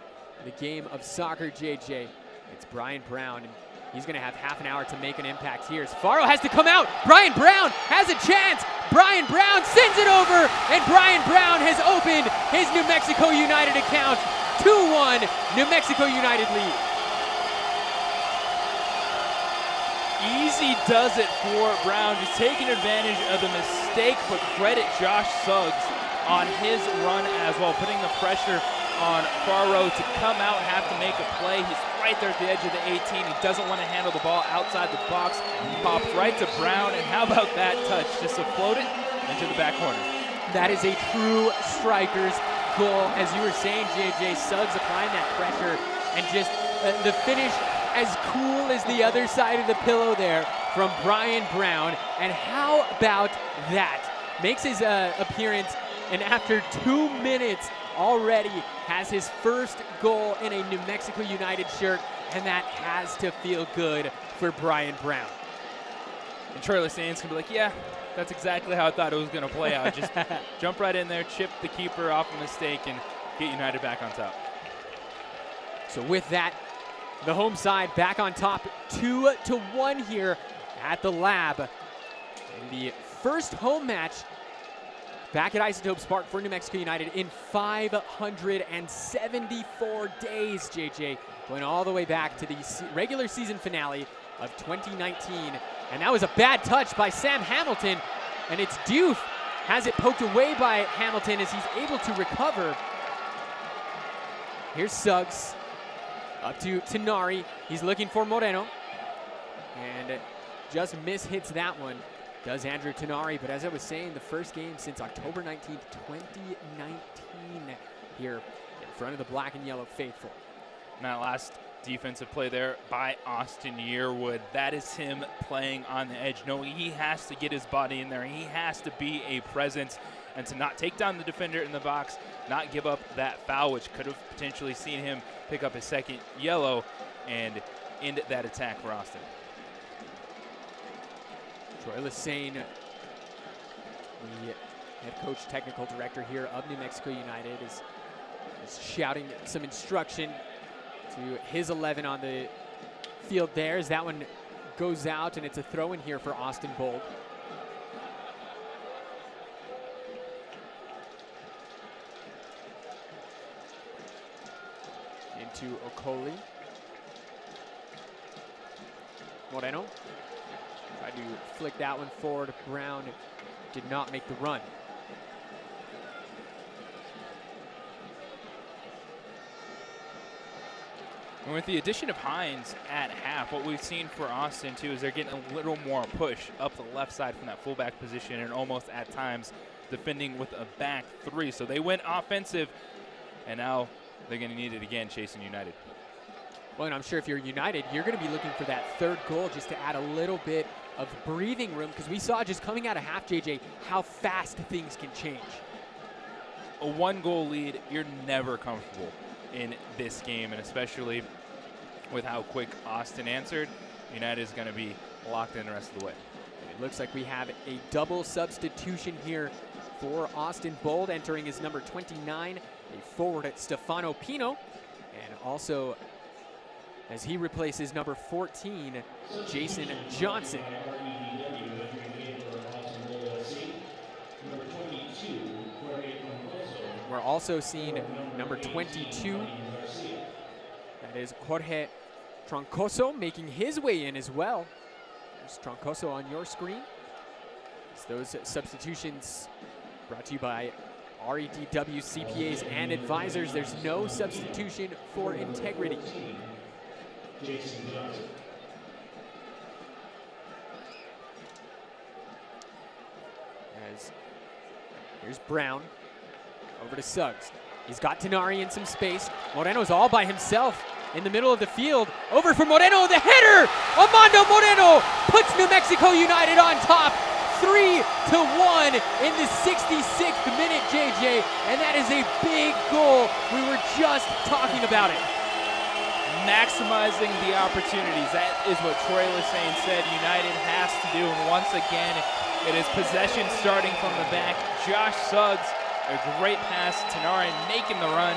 the game of soccer, JJ. It's Brian Brown, and he's going to have half an hour to make an impact here. Faro has to come out. Brian Brown has a chance. Brian Brown sends it over, and Brian Brown has opened his New Mexico United account. 2-1, New Mexico United lead. Easy does it for Brown, just taking advantage of the mistake, but credit Josh Suggs on his run as well, putting the pressure on Faro to come out, have to make a play. He's right there at the edge of the 18. He doesn't want to handle the ball outside the box. Popped right to Brown, and how about that touch? Just to float it into the back corner. That is a true striker's goal. As you were saying, JJ, Suggs applying that pressure, and just the finish as cool as the other side of the pillow there from Brian Brown. And how about that? Makes his appearance, and after 2 minutes already has his first goal in a New Mexico United shirt, and that has to feel good for Brian Brown. And Troy Lasanes can be like, yeah, that's exactly how I thought it was going to play out. Just jump right in there, chip the keeper off a mistake, and get United back on top. So with that, the home side back on top, 2-1 here at the Lab. And the first home match back at Isotopes Park for New Mexico United in 574 days, JJ. Going all the way back to the regular season finale of 2019. And that was a bad touch by Sam Hamilton. And it's Diouf has it poked away by Hamilton as he's able to recover. Here's Suggs up to Nari. He's looking for Moreno. And just mishits that one. does Andrew Tenari, but as I was saying, the first game since October 19th, 2019 here in front of the black and yellow faithful. And that last defensive play there by Austin Yearwood, that is him playing on the edge, knowing he has to get his body in there. He has to be a presence and to not take down the defender in the box, not give up that foul, which could have potentially seen him pick up his second yellow and end that attack for Austin. Troy Lesane, the head coach, technical director here of New Mexico United, is shouting some instruction to his 11 on the field there as that one goes out, and it's a throw in here for Austin Bold. Into Okoli. Moreno tried to flick that one forward. Brown did not make the run. And with the addition of Hines at half, what we've seen for Austin, too, is they're getting a little more push up the left side from that fullback position and almost at times defending with a back three. So they went offensive, and now they're going to need it again, chasing United. Well, and I'm sure if you're United, you're going to be looking for that third goal just to add a little bit of breathing room, because we saw just coming out of half, JJ, how fast things can change. A one-goal lead, you're never comfortable in this game, and especially with how quick Austin answered, United is going to be locked in the rest of the way. It looks like we have a double substitution here for Austin Bold, entering his number 29, a forward at Stefano Pino, and also as he replaces number 14, Jason Johnson. We're also seeing number 22, that is Jorge Troncoso, making his way in as well. There's Troncoso on your screen. So those substitutions brought to you by REDW CPAs and advisors. There's no substitution for integrity. As here's Brown over to Suggs. He's got Tenari in some space. Moreno's all by himself in the middle of the field. Over for Moreno, the header! Armando Moreno puts New Mexico United on top. 3-1 in the 66th minute, JJ, and that is a big goal. We were just talking about it. Maximizing the opportunities. That is what Troy Lesane said United has to do. And once again, it is possession starting from the back. Josh Suggs, a great pass. Tenari making the run.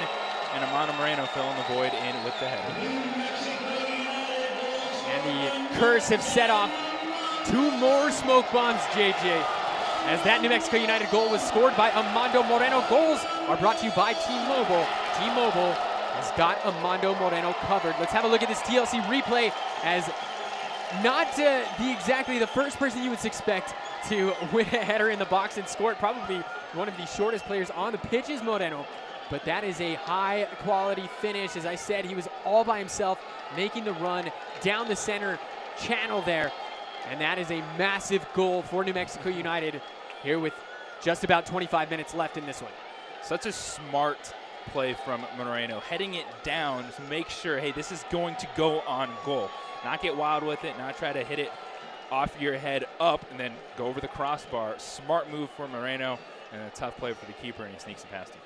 And Armando Moreno filling the void in with the header. And the Curse have set off 2 more smoke bombs, JJ. As that New Mexico United goal was scored by Armando Moreno. Goals are brought to you by T-Mobile. T-Mobile has got Armando Moreno covered. Let's have a look at this TLC replay, as not exactly the first person you would expect to win a header in the box and score it. Probably one of the shortest players on the pitch is Moreno, but that is a high quality finish. As I said, he was all by himself making the run down the center channel there, and that is a massive goal for New Mexico United here with just about 25 minutes left in this one. Such a smart play from Moreno, heading it down to make sure, hey, this is going to go on goal. Not get wild with it, not try to hit it off your head up and then go over the crossbar. Smart move for Moreno, and a tough play for the keeper, and he sneaks it past him.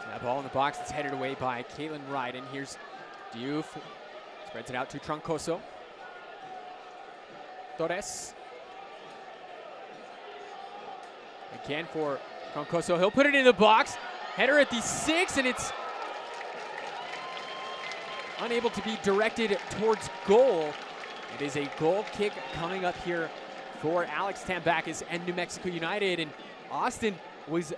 That ball in the box, it's headed away by Caitlin Ryden. Here's Diouf, spreads it out to Troncoso. Torres. Again for Troncoso. He'll put it in the box. Header at the 6, and it's unable to be directed towards goal. It is a goal kick coming up here for Alex Tambakis and New Mexico United. And Austin was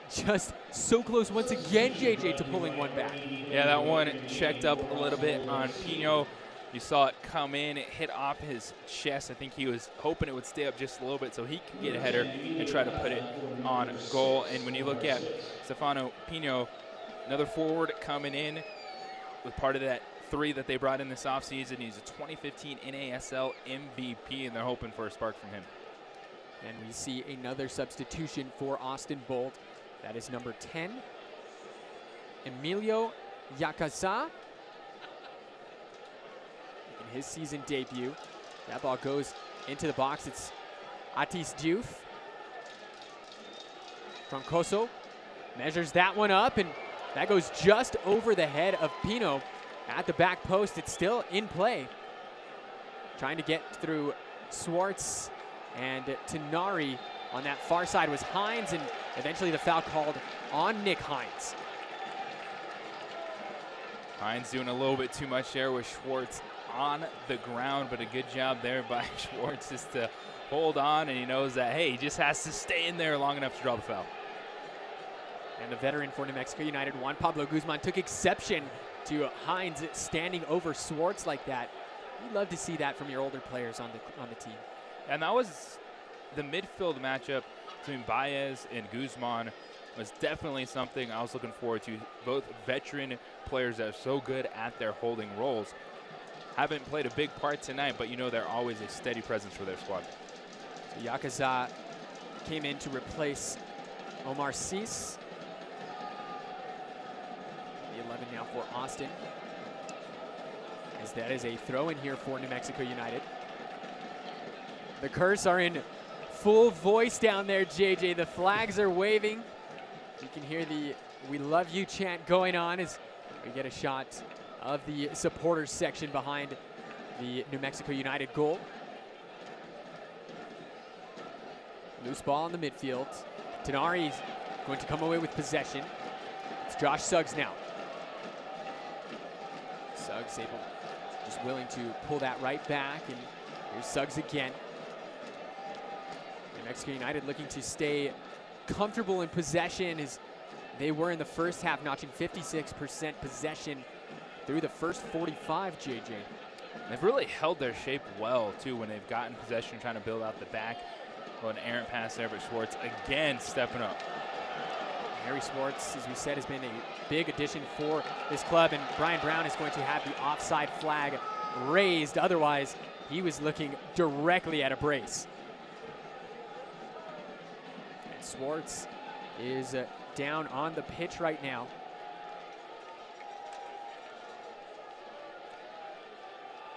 just so close once again, JJ, to pulling one back. Yeah, that one checked up a little bit on Pino. You saw it come in, it hit off his chest. I think he was hoping it would stay up just a little bit so he could get a header and try to put it on goal. And when you look at Stefano Pino, another forward coming in, was part of that 3 that they brought in this offseason. He's a 2015 NASL MVP, and they're hoping for a spark from him. And we see another substitution for Austin Bolt. That is number 10, Emilio Yacaza, in his season debut. That ball goes into the box. It's Atis Diouf. Troncoso measures that one up, and that goes just over the head of Pino at the back post. It's still in play. Trying to get through Swartz and Tenari. On that far side was Hines, and eventually the foul called on Nick Hines. Hines doing a little bit too much there with Schwartz on the ground, but a good job there by Schwartz just to hold on, and he knows that, hey, he just has to stay in there long enough to draw the foul. And the veteran for New Mexico United, Juan Pablo Guzman, took exception to Hines standing over Swartz like that. You'd love to see that from your older players on the team. And that was the midfield matchup between Baez and Guzman. Was definitely something I was looking forward to. Both veteran players that are so good at their holding roles. Haven't played a big part tonight, but you know they're always a steady presence for their squad. So Yacaza came in to replace Omar Cis. The 11 now for Austin. As that is a throw in here for New Mexico United. The Curse are in full voice down there, JJ. The flags are waving. You can hear the "We love you" chant going on as we get a shot of the supporters section behind the New Mexico United goal. Loose ball in the midfield. Tenari is going to come away with possession. It's Josh Suggs now. Suggs able, just willing to pull that right back, and here's Suggs again. New Mexico United looking to stay comfortable in possession as they were in the first half, notching 56% possession through the first 45, JJ. They've really held their shape well, too, when they've gotten possession, trying to build out the back. Well, an errant pass there, but Schwartz again stepping up. Harry Schwartz, as we said, has been a big addition for this club, and Brian Brown is going to have the offside flag raised. Otherwise, he was looking directly at a brace. And Schwartz is down on the pitch right now.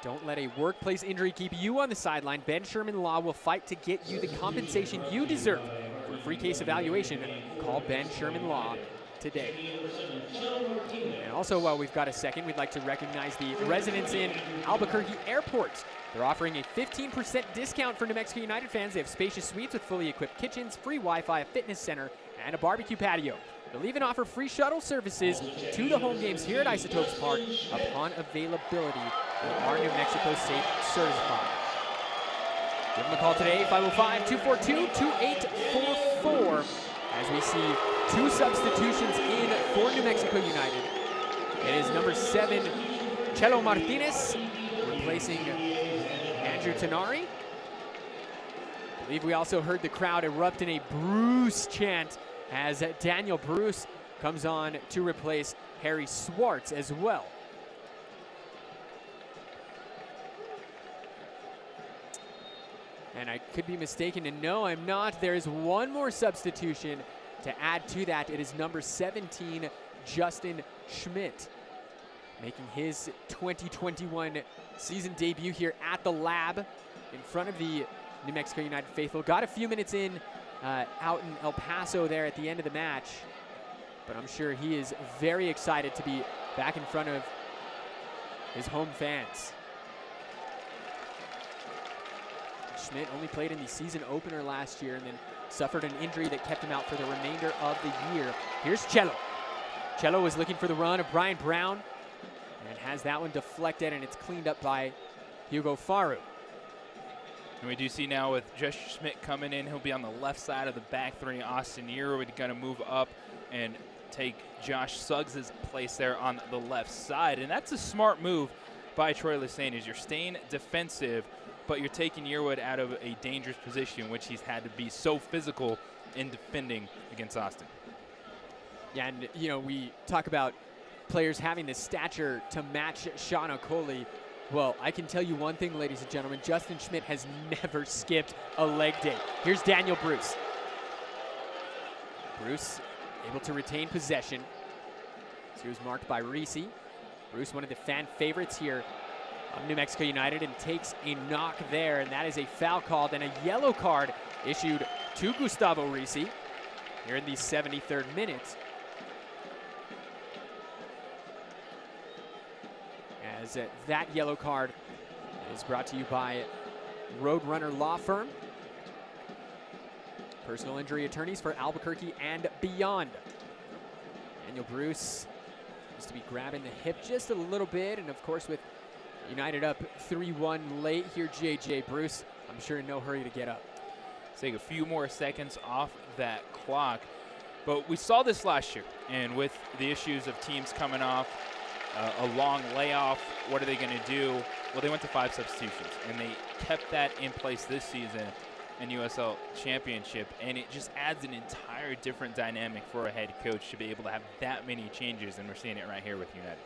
Don't let a workplace injury keep you on the sideline. Ben Sherman Law will fight to get you the compensation you deserve. For a free case evaluation, call Ben Sherman Law today. And also, while we've got a second, we'd like to recognize the residents in Albuquerque Airport. They're offering a 15% discount for New Mexico United fans. They have spacious suites with fully equipped kitchens, free Wi-Fi, a fitness center, and a barbecue patio. They'll even offer free shuttle services to the home games here at Isotopes Park upon availability. They are New Mexico State certified. Give them a call today, 505-242-2844, as we see two substitutions in for New Mexico United. It is number 7, Chelo Martinez, replacing Andrew Tenari. I believe we also heard the crowd erupt in a Bruce chant as Daniel Bruce comes on to replace Harry Swartz as well. And I could be mistaken, and no, I'm not. There is one more substitution to add to that. It is number 17, Justin Schmidt, making his 2021 season debut here at the Lab in front of the New Mexico United faithful. Got a few minutes in out in El Paso there at the end of the match, but I'm sure he is very excited to be back in front of his home fans. Schmidt only played in the season opener last year and then suffered an injury that kept him out for the remainder of the year. Here's Chelo. Chelo was looking for the run of Brian Brown and has that one deflected, and it's cleaned up by Hugo Faru. And we do see now with Josh Schmidt coming in, he'll be on the left side of the back three. Austin Yearwood going to move up and take Josh Suggs' place there on the left side. And that's a smart move by Troy Lesesne, as you're staying defensive, but you're taking Yearwood out of a dangerous position, which he's had to be so physical in defending against Austin. Yeah, and you know, we talk about players having the stature to match Sean Okoli. Well, I can tell you one thing, ladies and gentlemen. Justin Schmidt has never skipped a leg day. Here's Daniel Bruce. Bruce able to retain possession. So he was marked by Reese. Bruce, one of the fan favorites here of New Mexico United, and takes a knock there, and that is a foul called and a yellow card issued to Gustavo Reese here in the 73rd minute. As that yellow card is brought to you by Roadrunner Law Firm, personal injury attorneys for Albuquerque and beyond. Daniel Bruce seems to be grabbing the hip just a little bit, and of course with United up 3-1 late here, JJ Bruce, I'm sure in no hurry to get up. Take a few more seconds off that clock, but we saw this last year, and with the issues of teams coming off a long layoff, what are they going to do? Well, they went to 5 substitutions, and they kept that in place this season in USL Championship, and it just adds an entire different dynamic for a head coach to be able to have that many changes, and we're seeing it right here with United.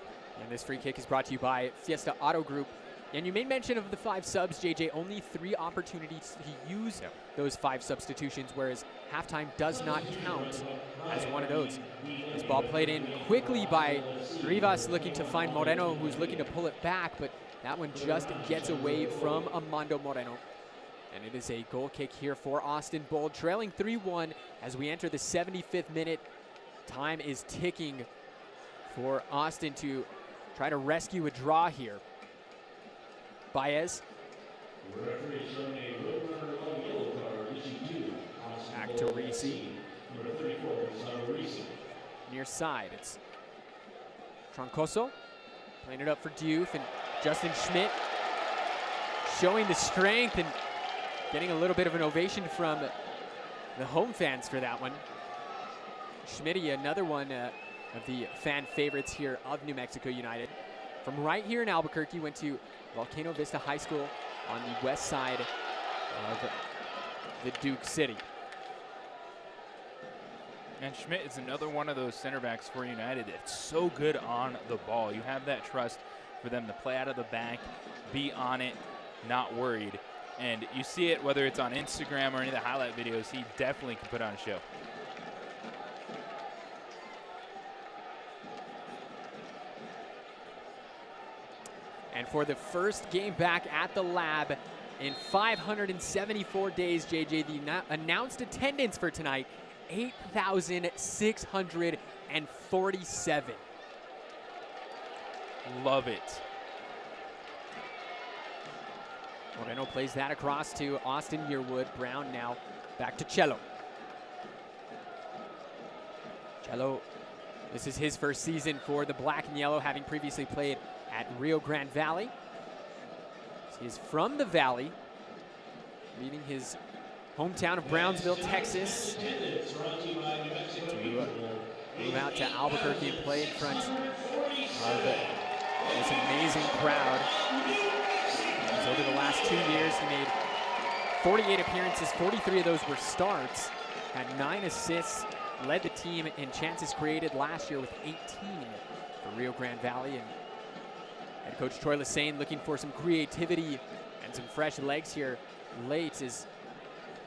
And this free kick is brought to you by Fiesta Auto Group. And you made mention of the 5 subs, JJ. Only 3 opportunities to use those 5 substitutions, whereas halftime does not count as one of those. This ball played in quickly by Rivas, looking to find Moreno, who's looking to pull it back, but that one just gets away from Armando Moreno. And it is a goal kick here for Austin Bold, trailing 3-1 as we enter the 75th minute. Time is ticking for Austin to try to rescue a draw here. Baez. Back to Reese. Near side, it's Troncoso playing it up for Diouf, and Justin Schmidt showing the strength and getting a little bit of an ovation from the home fans for that one. Schmidt, another one of the fan favorites here of New Mexico United. From right here in Albuquerque, went to Volcano Vista High School on the west side of the Duke City. And Schmidt is another one of those center backs for United that's so good on the ball. You have that trust for them to play out of the back, be on it, not worried. And you see it whether it's on Instagram or any of the highlight videos, he definitely can put on a show. And for the first game back at the Lab in 574 days, JJ, the announced attendance for tonight, 8,647. Love it. Moreno plays that across to Austin Yearwood. Brown now back to Cello. Cello, this is his first season for the Black and Yellow, having previously played at Rio Grande Valley. He is from the Valley, leaving his hometown of Brownsville, Texas, to move out to Albuquerque and play in front of this amazing crowd. Over the last 2 years, he made 48 appearances, 43 of those were starts, had 9 assists, led the team in chances created last year with 18 for Rio Grande Valley. And head coach Troy Lesane looking for some creativity and some fresh legs here late as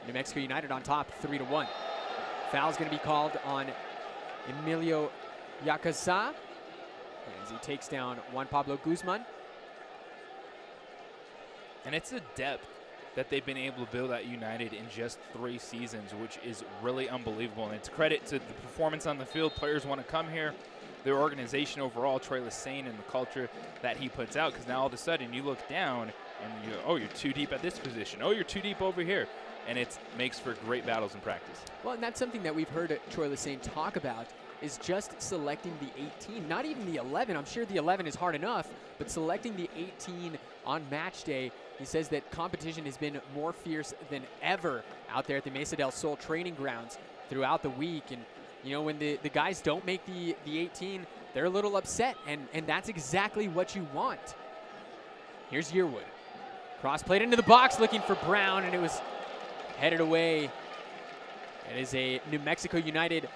New Mexico United on top 3-1. Foul's going to be called on Emilio Yacasa as he takes down Juan Pablo Guzman. And it's the depth that they've been able to build at United in just 3 seasons, which is really unbelievable. And it's credit to the performance on the field. Players want to come here. Their organization overall, Troy Lesane, and the culture that he puts out. Because now all of a sudden you look down and you're too deep at this position. Oh, you're too deep over here. And it makes for great battles in practice. Well, and that's something that we've heard Troy Lesane talk about, is just selecting the 18, not even the 11. I'm sure the 11 is hard enough, but selecting the 18 on match day. He says that competition has been more fierce than ever out there at the Mesa del Sol training grounds throughout the week. And, you know, when the guys don't make the 18, they're a little upset, and that's exactly what you want. Here's Yearwood. Cross played into the box looking for Brown, and it was headed away. It is a New Mexico United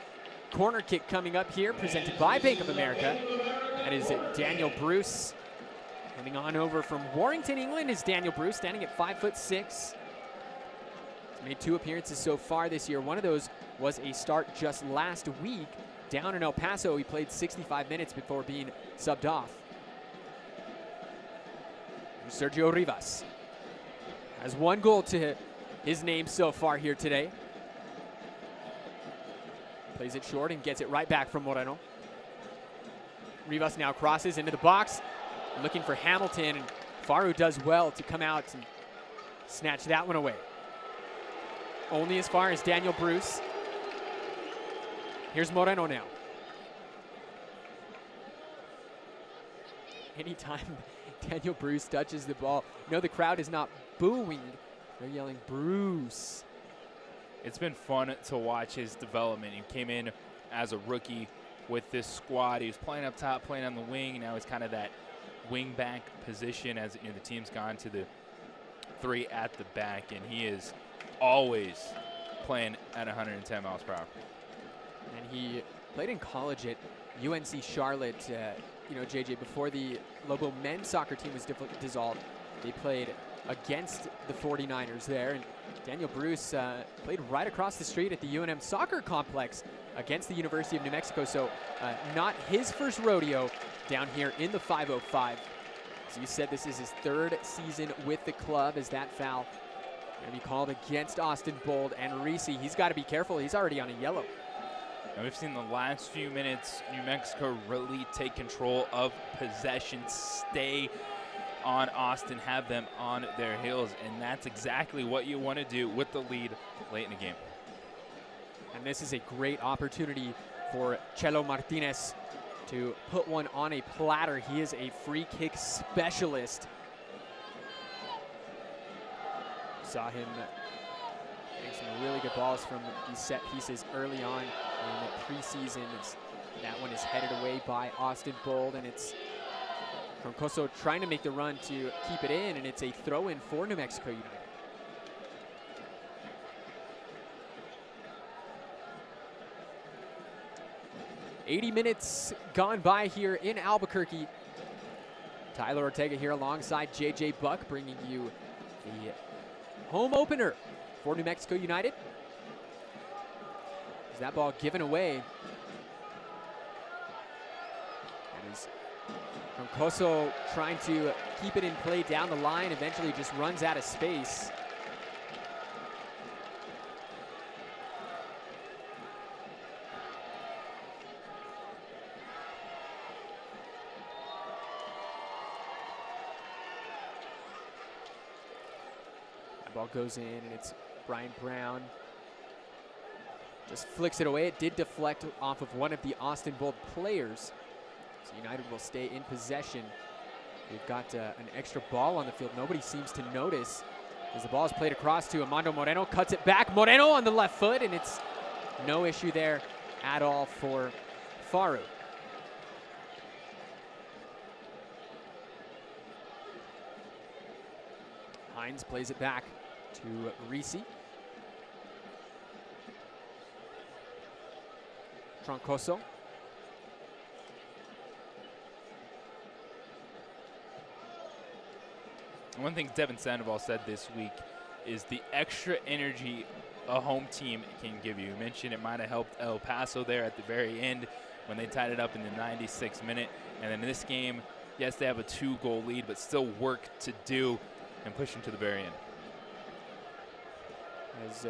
corner kick coming up here, presented by Bank of America. That is Daniel Bruce. Coming on over from Warrington, England is Daniel Bruce, standing at 5'6". He's made 2 appearances so far this year. One of those was a start just last week. Down in El Paso, he played 65 minutes before being subbed off. Sergio Rivas has 1 goal to his name so far here today. Plays it short and gets it right back from Moreno. Rivas now crosses into the box, looking for Hamilton, and Faru does well to come out and snatch that one away. Only as far as Daniel Bruce. Here's Moreno now. Anytime Daniel Bruce touches the ball, no, the crowd is not booing. They're yelling, Bruce. It's been fun to watch his development. He came in as a rookie with this squad. He was playing up top, playing on the wing. Now he's kind of that wing back position as the team's gone to the 3 at the back, and he is always playing at 110 miles per hour. And he played in college at UNC Charlotte. JJ, before the Lobo men's soccer team was dissolved, they played against the 49ers there. And Daniel Bruce played right across the street at the UNM soccer complex against the University of New Mexico. So not his first rodeo down here in the 505. As you said, this is his 3rd season with the club, as that foul going to be called against Austin Bold and Reese. He's got to be careful. He's already on a yellow. And we've seen the last few minutes New Mexico really take control of possession, stay on Austin, have them on their heels, and that's exactly what you want to do with the lead late in the game. And this is a great opportunity for Chelo Martinez to put one on a platter. He is a free kick specialist. Saw him make some really good balls from these set pieces early on in the preseason. That one is headed away by Austin Bold, and it's Troncoso trying to make the run to keep it in, and it's a throw-in for New Mexico United. "80 minutes gone by here in Albuquerque. Tyler Ortega here alongside JJ Buck, bringing you the home opener for New Mexico United. Is that ball given away? That is Troncoso trying to keep it in play down the line, eventually just runs out of space. That ball goes in, and it's Brian Brown. Just flicks it away. It did deflect off of one of the Austin Bold players. So United will stay in possession. We've got an extra ball on the field. Nobody seems to notice as the ball is played across to Armando Moreno. Cuts it back. Moreno on the left foot, and it's no issue there at all for Faru. Hines plays it back to Reese. Troncoso. One thing Devin Sandoval said this week is the extra energy a home team can give you. You mentioned it might have helped El Paso there at the very end when they tied it up in the 96th minute. And then in this game, yes, they have a 2-goal lead, but still work to do and push them to the very end. As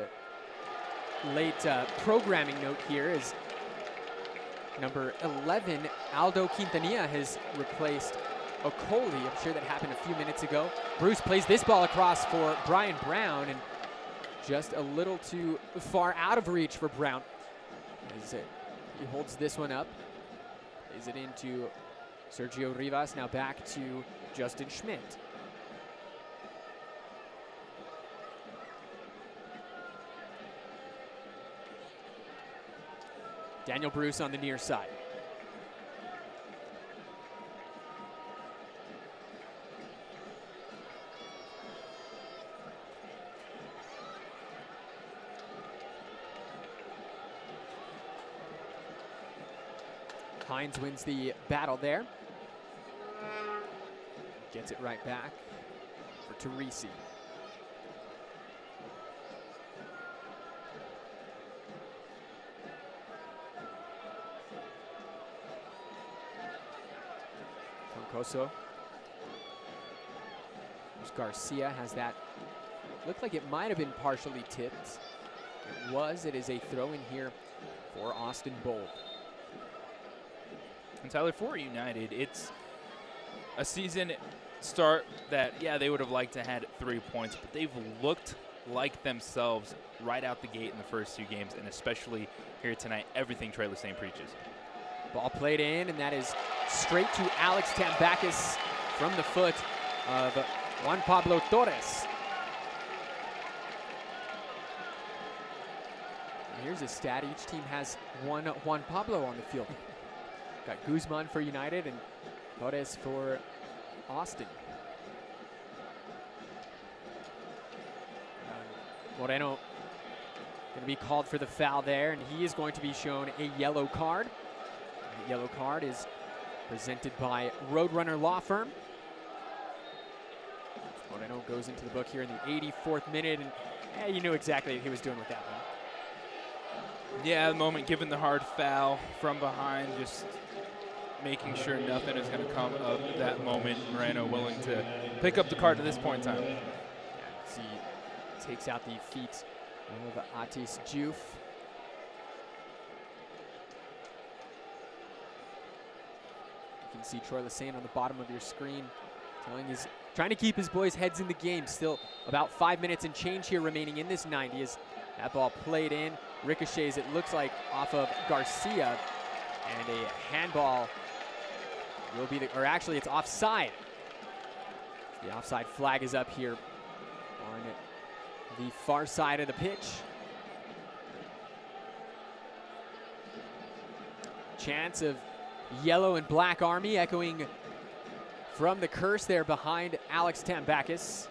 late programming note here is number 11, Aldo Quintanilla, has replaced Okoli. I'm sure that happened a few minutes ago. Bruce plays this ball across for Brian Brown, and just a little too far out of reach for Brown. As he holds this one up. Plays it into Sergio Rivas, now back to Justin Schmidt. Daniel Bruce on the near side. Hines wins the battle there. Gets it right back for Teresi. Troncoso. There's Garcia, has that. Looked like it might have been partially tipped. It was. It is a throw in here for Austin Bold. And Tyler, for United, it's a season start that, yeah, they would have liked to had 3 points, but they've looked like themselves right out the gate in the first 2 games, and especially here tonight, everything Trey Lesane preaches. Ball played in, and that is straight to Alex Tambakis from the foot of Juan Pablo Torres. And here's a stat. Each team has one Juan Pablo on the field. Got Guzman for United and Torres for Austin. Moreno going to be called for the foul there, and he is going to be shown a yellow card. The yellow card is presented by Roadrunner Law Firm. Moreno goes into the book here in the 84th minute, and you knew exactly what he was doing with that one. Yeah, the moment given the hard foul from behind, just making sure nothing is going to come of that moment. Moreno willing to pick up the card at this point in time. Yeah, he takes out the feet of Atis Diouf. You can see Troy Lesane on the bottom of your screen, trying to keep his boys' heads in the game. Still about 5 minutes and change here remaining in this 90 as that ball played in. Ricochets, it looks like, off of Garcia, and a handball will be or actually it's offside. The offside flag is up here on the far side of the pitch. Chance of yellow and black army echoing from the curse there behind Alex Tambakis.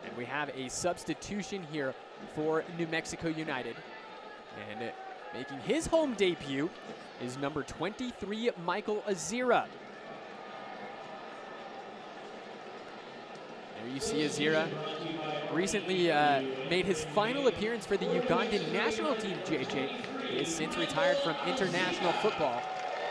And we have a substitution here for New Mexico United. And making his home debut is number 23, Michael Azira. There you see Azira. Recently made his final appearance for the Ugandan national team, JJ. He has since retired from international football.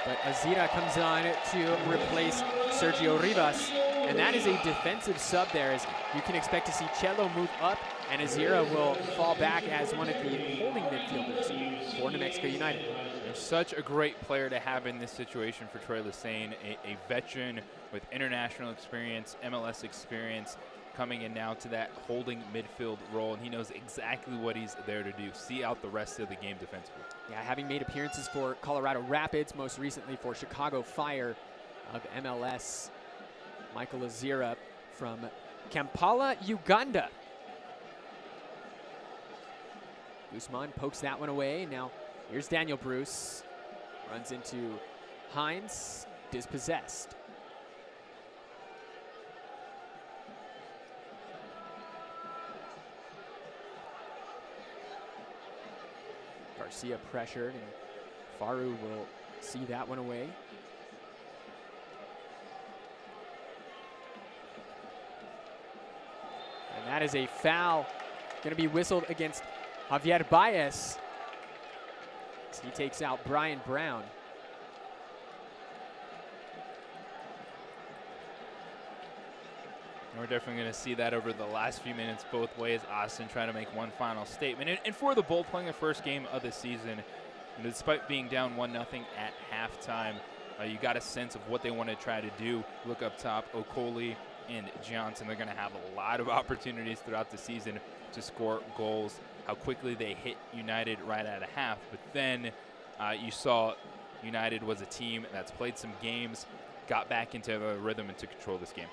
But Azira comes on to replace Sergio Rivas. And that is a defensive sub there, as you can expect to see Cello move up, and Azira will fall back as one of the holding midfielders for New Mexico United. They're such a great player to have in this situation for Troy Lesane, a veteran with international experience, MLS experience, coming in now to that holding midfield role, and he knows exactly what he's there to do, see out the rest of the game defensively. Yeah, having made appearances for Colorado Rapids, most recently for Chicago Fire of MLS, Michael Azira from Kampala, Uganda. Guzman pokes that one away. Now here's Daniel Bruce. Runs into Hines, dispossessed. Garcia pressured, and Faru will see that one away. And that is a foul going to be whistled against Javier Baez. He takes out Brian Brown. And we're definitely going to see that over the last few minutes both ways. Austin trying to make one final statement. And for the Bold, playing the first game of the season, and despite being down 1-0 at halftime, you got a sense of what they want to try to do. Look up top, Okoli and Johnson. They're going to have a lot of opportunities throughout the season to score goals. How quickly they hit United right at a half. But then you saw United was a team that's played some games, got back into the rhythm, and took control of this game.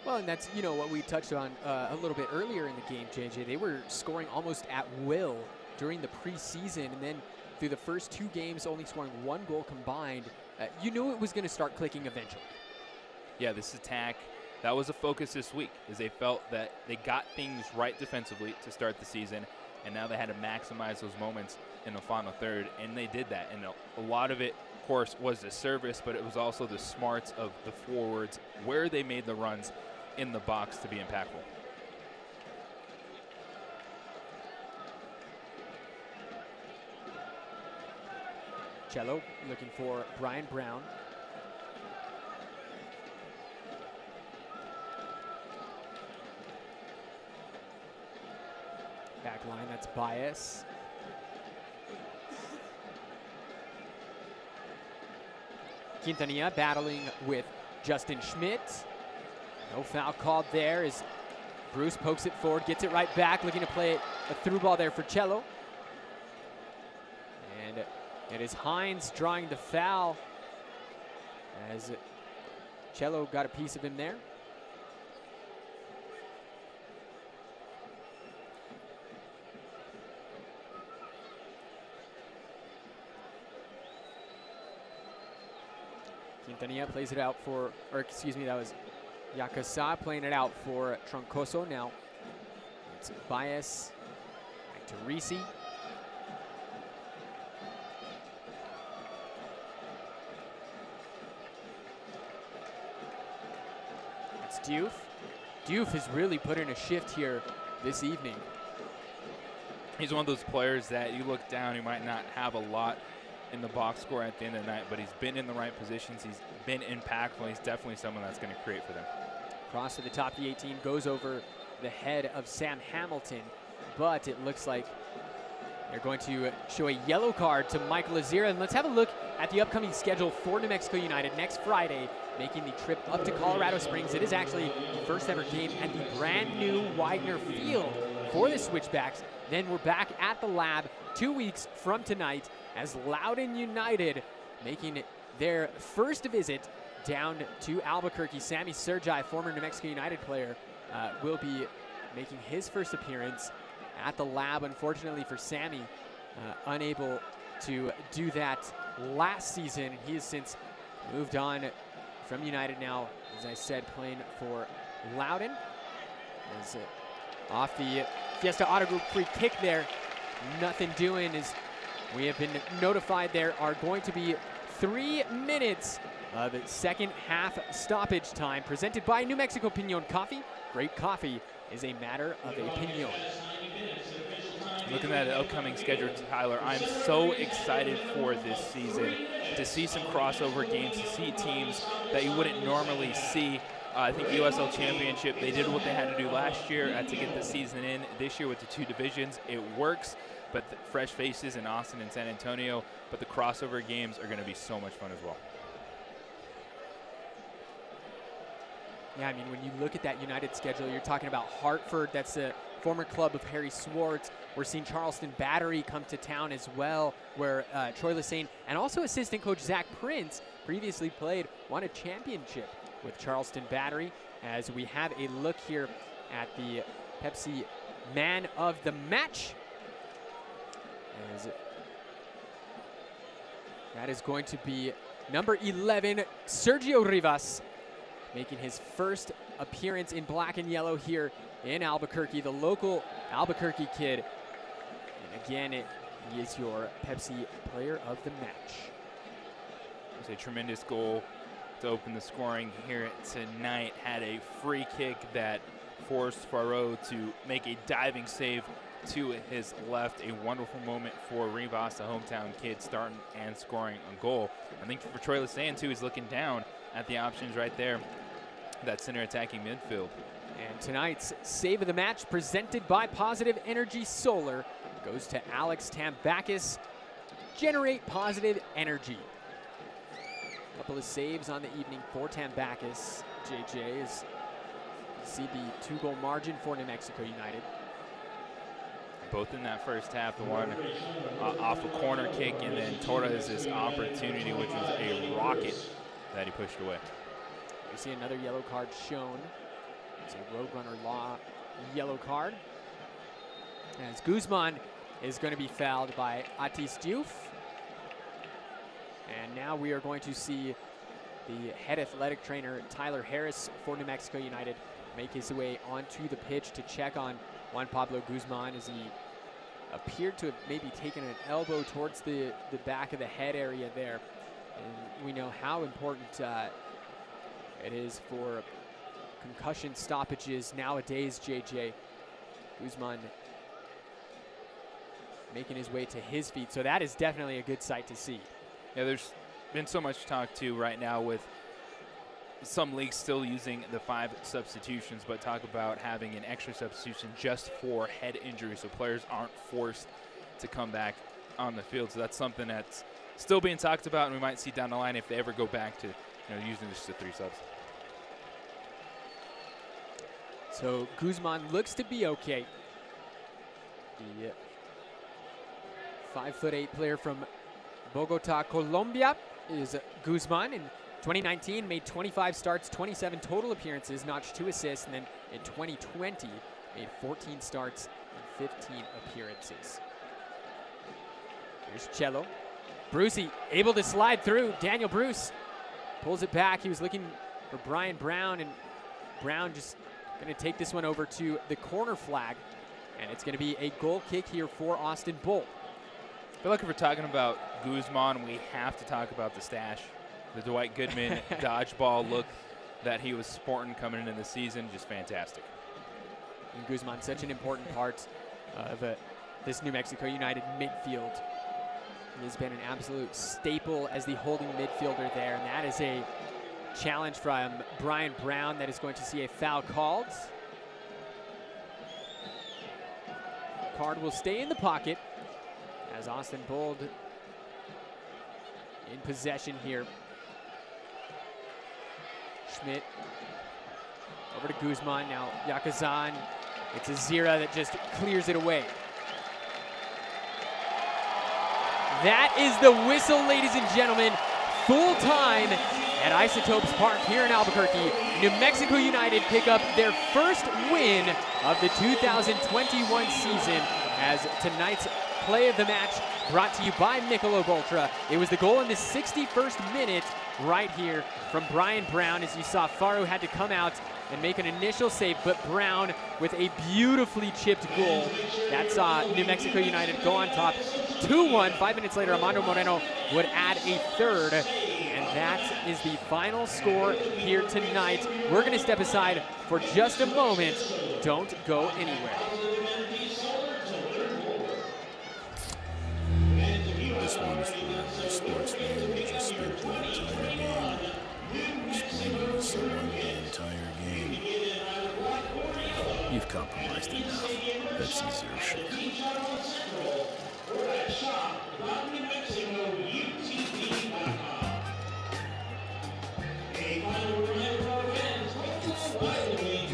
Well, and that's, you know, what we touched on a little bit earlier in the game, JJ. They were scoring almost at will during the preseason, and then through the first 2 games only scoring 1 goal combined. You knew it was going to start clicking eventually. Yeah, this attack, that was a focus this week, as they felt that they got things right defensively to start the season, and now they had to maximize those moments in the final third, and they did that. And a lot of it course, was the service, but it was also the smarts of the forwards, where they made the runs in the box to be impactful. Cello looking for Brian Brown. Back line, that's Bias. Quintanilla battling with Justin Schmidt. No foul called there as Bruce pokes it forward, gets it right back, looking to play a through ball there for Cello. And it is Hines drawing the foul as Cello got a piece of him there. Quintanilla plays it out for, or excuse me, that was Yakasa playing it out for Troncoso. Now it's Bias, back to Risi. It's Diouf. Diouf has really put in a shift here this evening. He's one of those players that you look down, he might not have a lot in the box score at the end of the night, but he's been in the right positions. He's been impactful. He's definitely someone that's going to create for them. Cross to the top of the 18, goes over the head of Sam Hamilton, but it looks like they're going to show a yellow card to Michael Azira. And let's have a look at the upcoming schedule for New Mexico United next Friday, making the trip up to Colorado Springs. It is actually the first ever game at the brand new Widener Field for the Switchbacks. Then we're back at the Lab 2 weeks from tonight as Loudoun United making their first visit down to Albuquerque. Sammy Sergi, former New Mexico United player, will be making his first appearance at the Lab. Unfortunately for Sammy, unable to do that last season. He has since moved on from United now, as I said, playing for Loudoun. As off the Fiesta Auto Group free kick there, nothing doing. As we have been notified, there are going to be 3 minutes of second half stoppage time, presented by New Mexico Pinon Coffee. Great coffee is a matter of a pinon. Looking at the upcoming schedule, Tyler, I'm so excited for this season to see some crossover games, to see teams that you wouldn't normally see. I think USL Championship, they did what they had to do last year to get the season in. This year with the 2 divisions, it works, but the fresh faces in Austin and San Antonio, but the crossover games are going to be so much fun as well. Yeah, I mean, when you look at that United schedule, you're talking about Hartford, that's a former club of Harry Swartz. We're seeing Charleston Battery come to town as well, where Troy Lesane and also assistant coach Zach Prince previously won a championship with Charleston Battery. As we have a look here at the Pepsi Man of the Match. As that is going to be number 11, Sergio Rivas, making his first appearance in black and yellow here in Albuquerque, the local Albuquerque kid. And again, he is your Pepsi Player of the Match. It was a tremendous goal to open the scoring here tonight. Had a free kick that forced Faro to make a diving save to his left. A wonderful moment for Rivas, the hometown kid, starting and scoring a goal. I think for Troy Lesane, too, he's looking down at the options right there, that center attacking midfield. And tonight's Save of the Match, presented by Positive Energy Solar, goes to Alex Tambakis. Generate positive energy. A couple of saves on the evening for Tambakis. JJ, as you see the 2-goal margin for New Mexico United. Both in that first half, the one off a corner kick, and then Torres' opportunity, which was a rocket that he pushed away. We see another yellow card shown. It's a Roadrunner Law yellow card. As Guzman is going to be fouled by Atis Diouf. And now we are going to see the head athletic trainer, Tyler Harris, for New Mexico United, make his way onto the pitch to check on Juan Pablo Guzman, as he appeared to have maybe taken an elbow towards the back of the head area there. And we know how important it is for concussion stoppages nowadays, JJ. Guzman making his way to his feet. So that is definitely a good sight to see. Yeah, there's been so much talk, too, right now with some leagues still using the 5 substitutions, but talk about having an extra substitution just for head injuries so players aren't forced to come back on the field. So that's something that's still being talked about, and we might see down the line if they ever go back to using just the 3 subs. So Guzman looks to be okay. The 5'8" player from Bogota, Colombia is Guzman. In 2019, made 25 starts, 27 total appearances, notched 2 assists, and then in 2020, made 14 starts and 15 appearances. Here's Cello. Brucey able to slide through. Daniel Bruce pulls it back. He was looking for Brian Brown, and Brown just going to take this one over to the corner flag, and it's going to be a goal kick here for Austin Bolt. I feel like if we're talking about Guzman, we have to talk about the stash. The Dwight Goodman dodgeball look that he was sporting coming into the season, just fantastic. And Guzman, such an important part of this New Mexico United midfield. He has been an absolute staple as the holding midfielder there, and that is a challenge from Brian Brown that is going to see a foul called. Card will stay in the pocket as Austin Bold in possession here. Schmidt over to Guzman. Now Yakazan. It's Azira that just clears it away. That is the whistle, ladies and gentlemen. Full time at Isotopes Park here in Albuquerque. New Mexico United pick up their first win of the 2021 season as tonight's play of the match brought to you by Michelob Ultra. It was the goal in the 61st minute right here from Brian Brown, as you saw Faru had to come out and make an initial save, but Brown with a beautifully chipped goal. That saw New Mexico United go on top 2-1. 5 minutes later, Armando Moreno would add a third, and that is the final score here tonight. We're going to step aside for just a moment. Don't go anywhere. This one's for the sportsman who just spent the entire game explaining to someone the entire game. You've compromised enough. Pepsi Zero Sugar. It's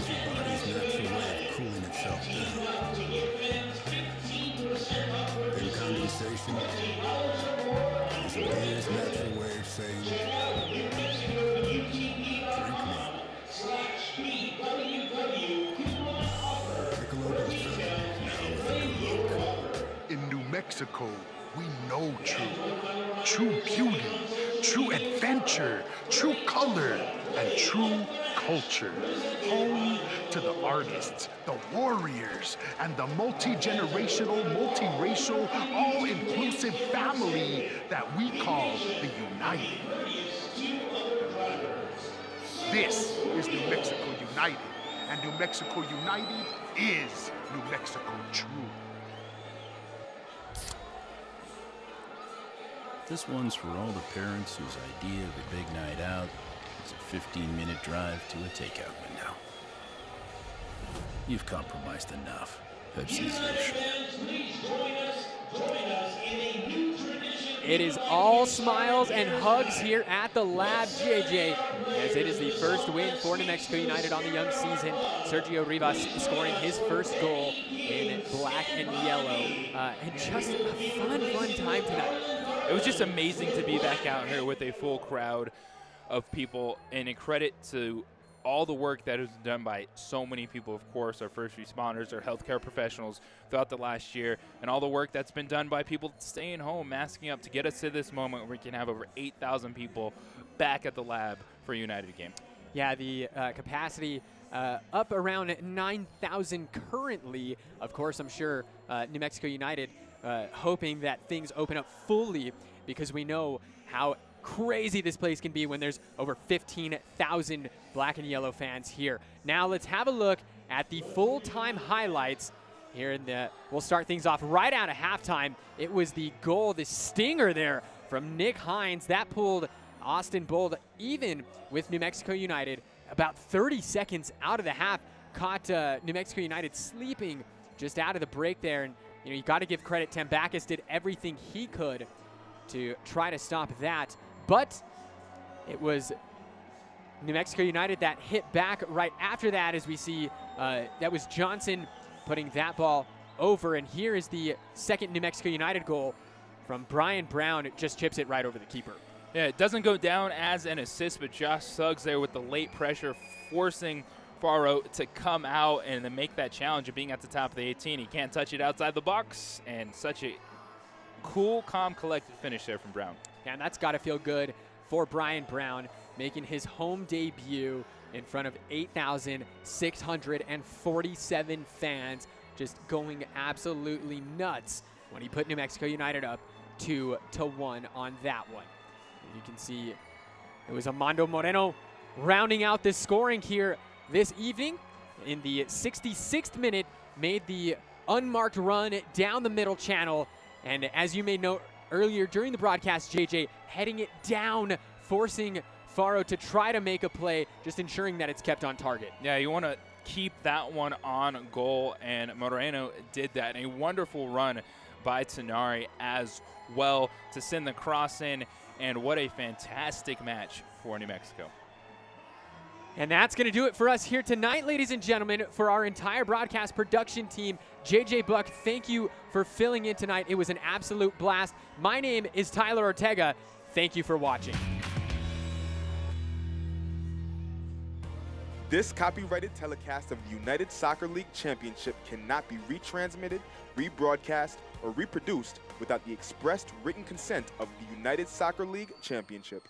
your body's natural way of cooling itself down. Then condensation is a beer's natural way of saying, drink me. Michelob Ultra, now with a new look. In New Mexico, we know true beauty, true adventure, true color, and true culture. Home to the artists, the warriors, and the multi-generational, multiracial, all-inclusive family that we call the United. This is New Mexico United, and New Mexico United is New Mexico true. This one's for all the parents whose idea of a big night out is a 15-minute drive to a takeout window. You've compromised enough. Pepsi Zero Sugar. It is all smiles and hugs here at the Lab, JJ, as it is the first win for New Mexico United on the young season. Sergio Rivas scoring his first goal in black and yellow. And just a fun time tonight. It was just amazing to be back out here with a full crowd of people, and a credit to all the work that has been done by so many people, of course, our first responders, our healthcare professionals throughout the last year, and all the work that's been done by people staying home, masking up to get us to this moment where we can have over 8,000 people back at the Lab for a United game. Yeah, the capacity up around 9,000 currently. Of course, I'm sure New Mexico United hoping that things open up fully, because we know how crazy this place can be when there's over 15,000 black and yellow fans here. Now let's have a look at the full-time highlights here in the, we'll start things off right out of halftime. It was the goal, the stinger there from Nick Hines that pulled Austin Bold even with New Mexico United. About 30 seconds out of the half, caught New Mexico United sleeping just out of the break there. And you got to give credit, Tambakis did everything he could to try to stop that. But it was New Mexico United that hit back right after that, as we see that was Johnson putting that ball over. And here is the second New Mexico United goal from Brian Brown. It just chips it right over the keeper. Yeah, it doesn't go down as an assist, but Josh Suggs there with the late pressure, forcing Faro to come out and then make that challenge of being at the top of the 18. He can't touch it outside the box, and such a cool, calm, collected finish there from Brown. Yeah, and that's got to feel good for Brian Brown, making his home debut in front of 8,647 fans, just going absolutely nuts when he put New Mexico United up 2-1 on that one. You can see it was Armando Moreno rounding out the scoring here this evening. In the 66th minute, made the unmarked run down the middle channel. And as you may note earlier during the broadcast, JJ heading it down, forcing Faro to try to make a play, just ensuring that it's kept on target. Yeah, you want to keep that one on goal, and Moreno did that. And a wonderful run by Tanari as well to send the cross in. And what a fantastic match for New Mexico. And that's going to do it for us here tonight, ladies and gentlemen. For our entire broadcast production team, JJ Buck, thank you for filling in tonight. It was an absolute blast. My name is Tyler Ortega. Thank you for watching. This copyrighted telecast of the United Soccer League Championship cannot be retransmitted, rebroadcast, or reproduced without the expressed written consent of the United Soccer League Championship.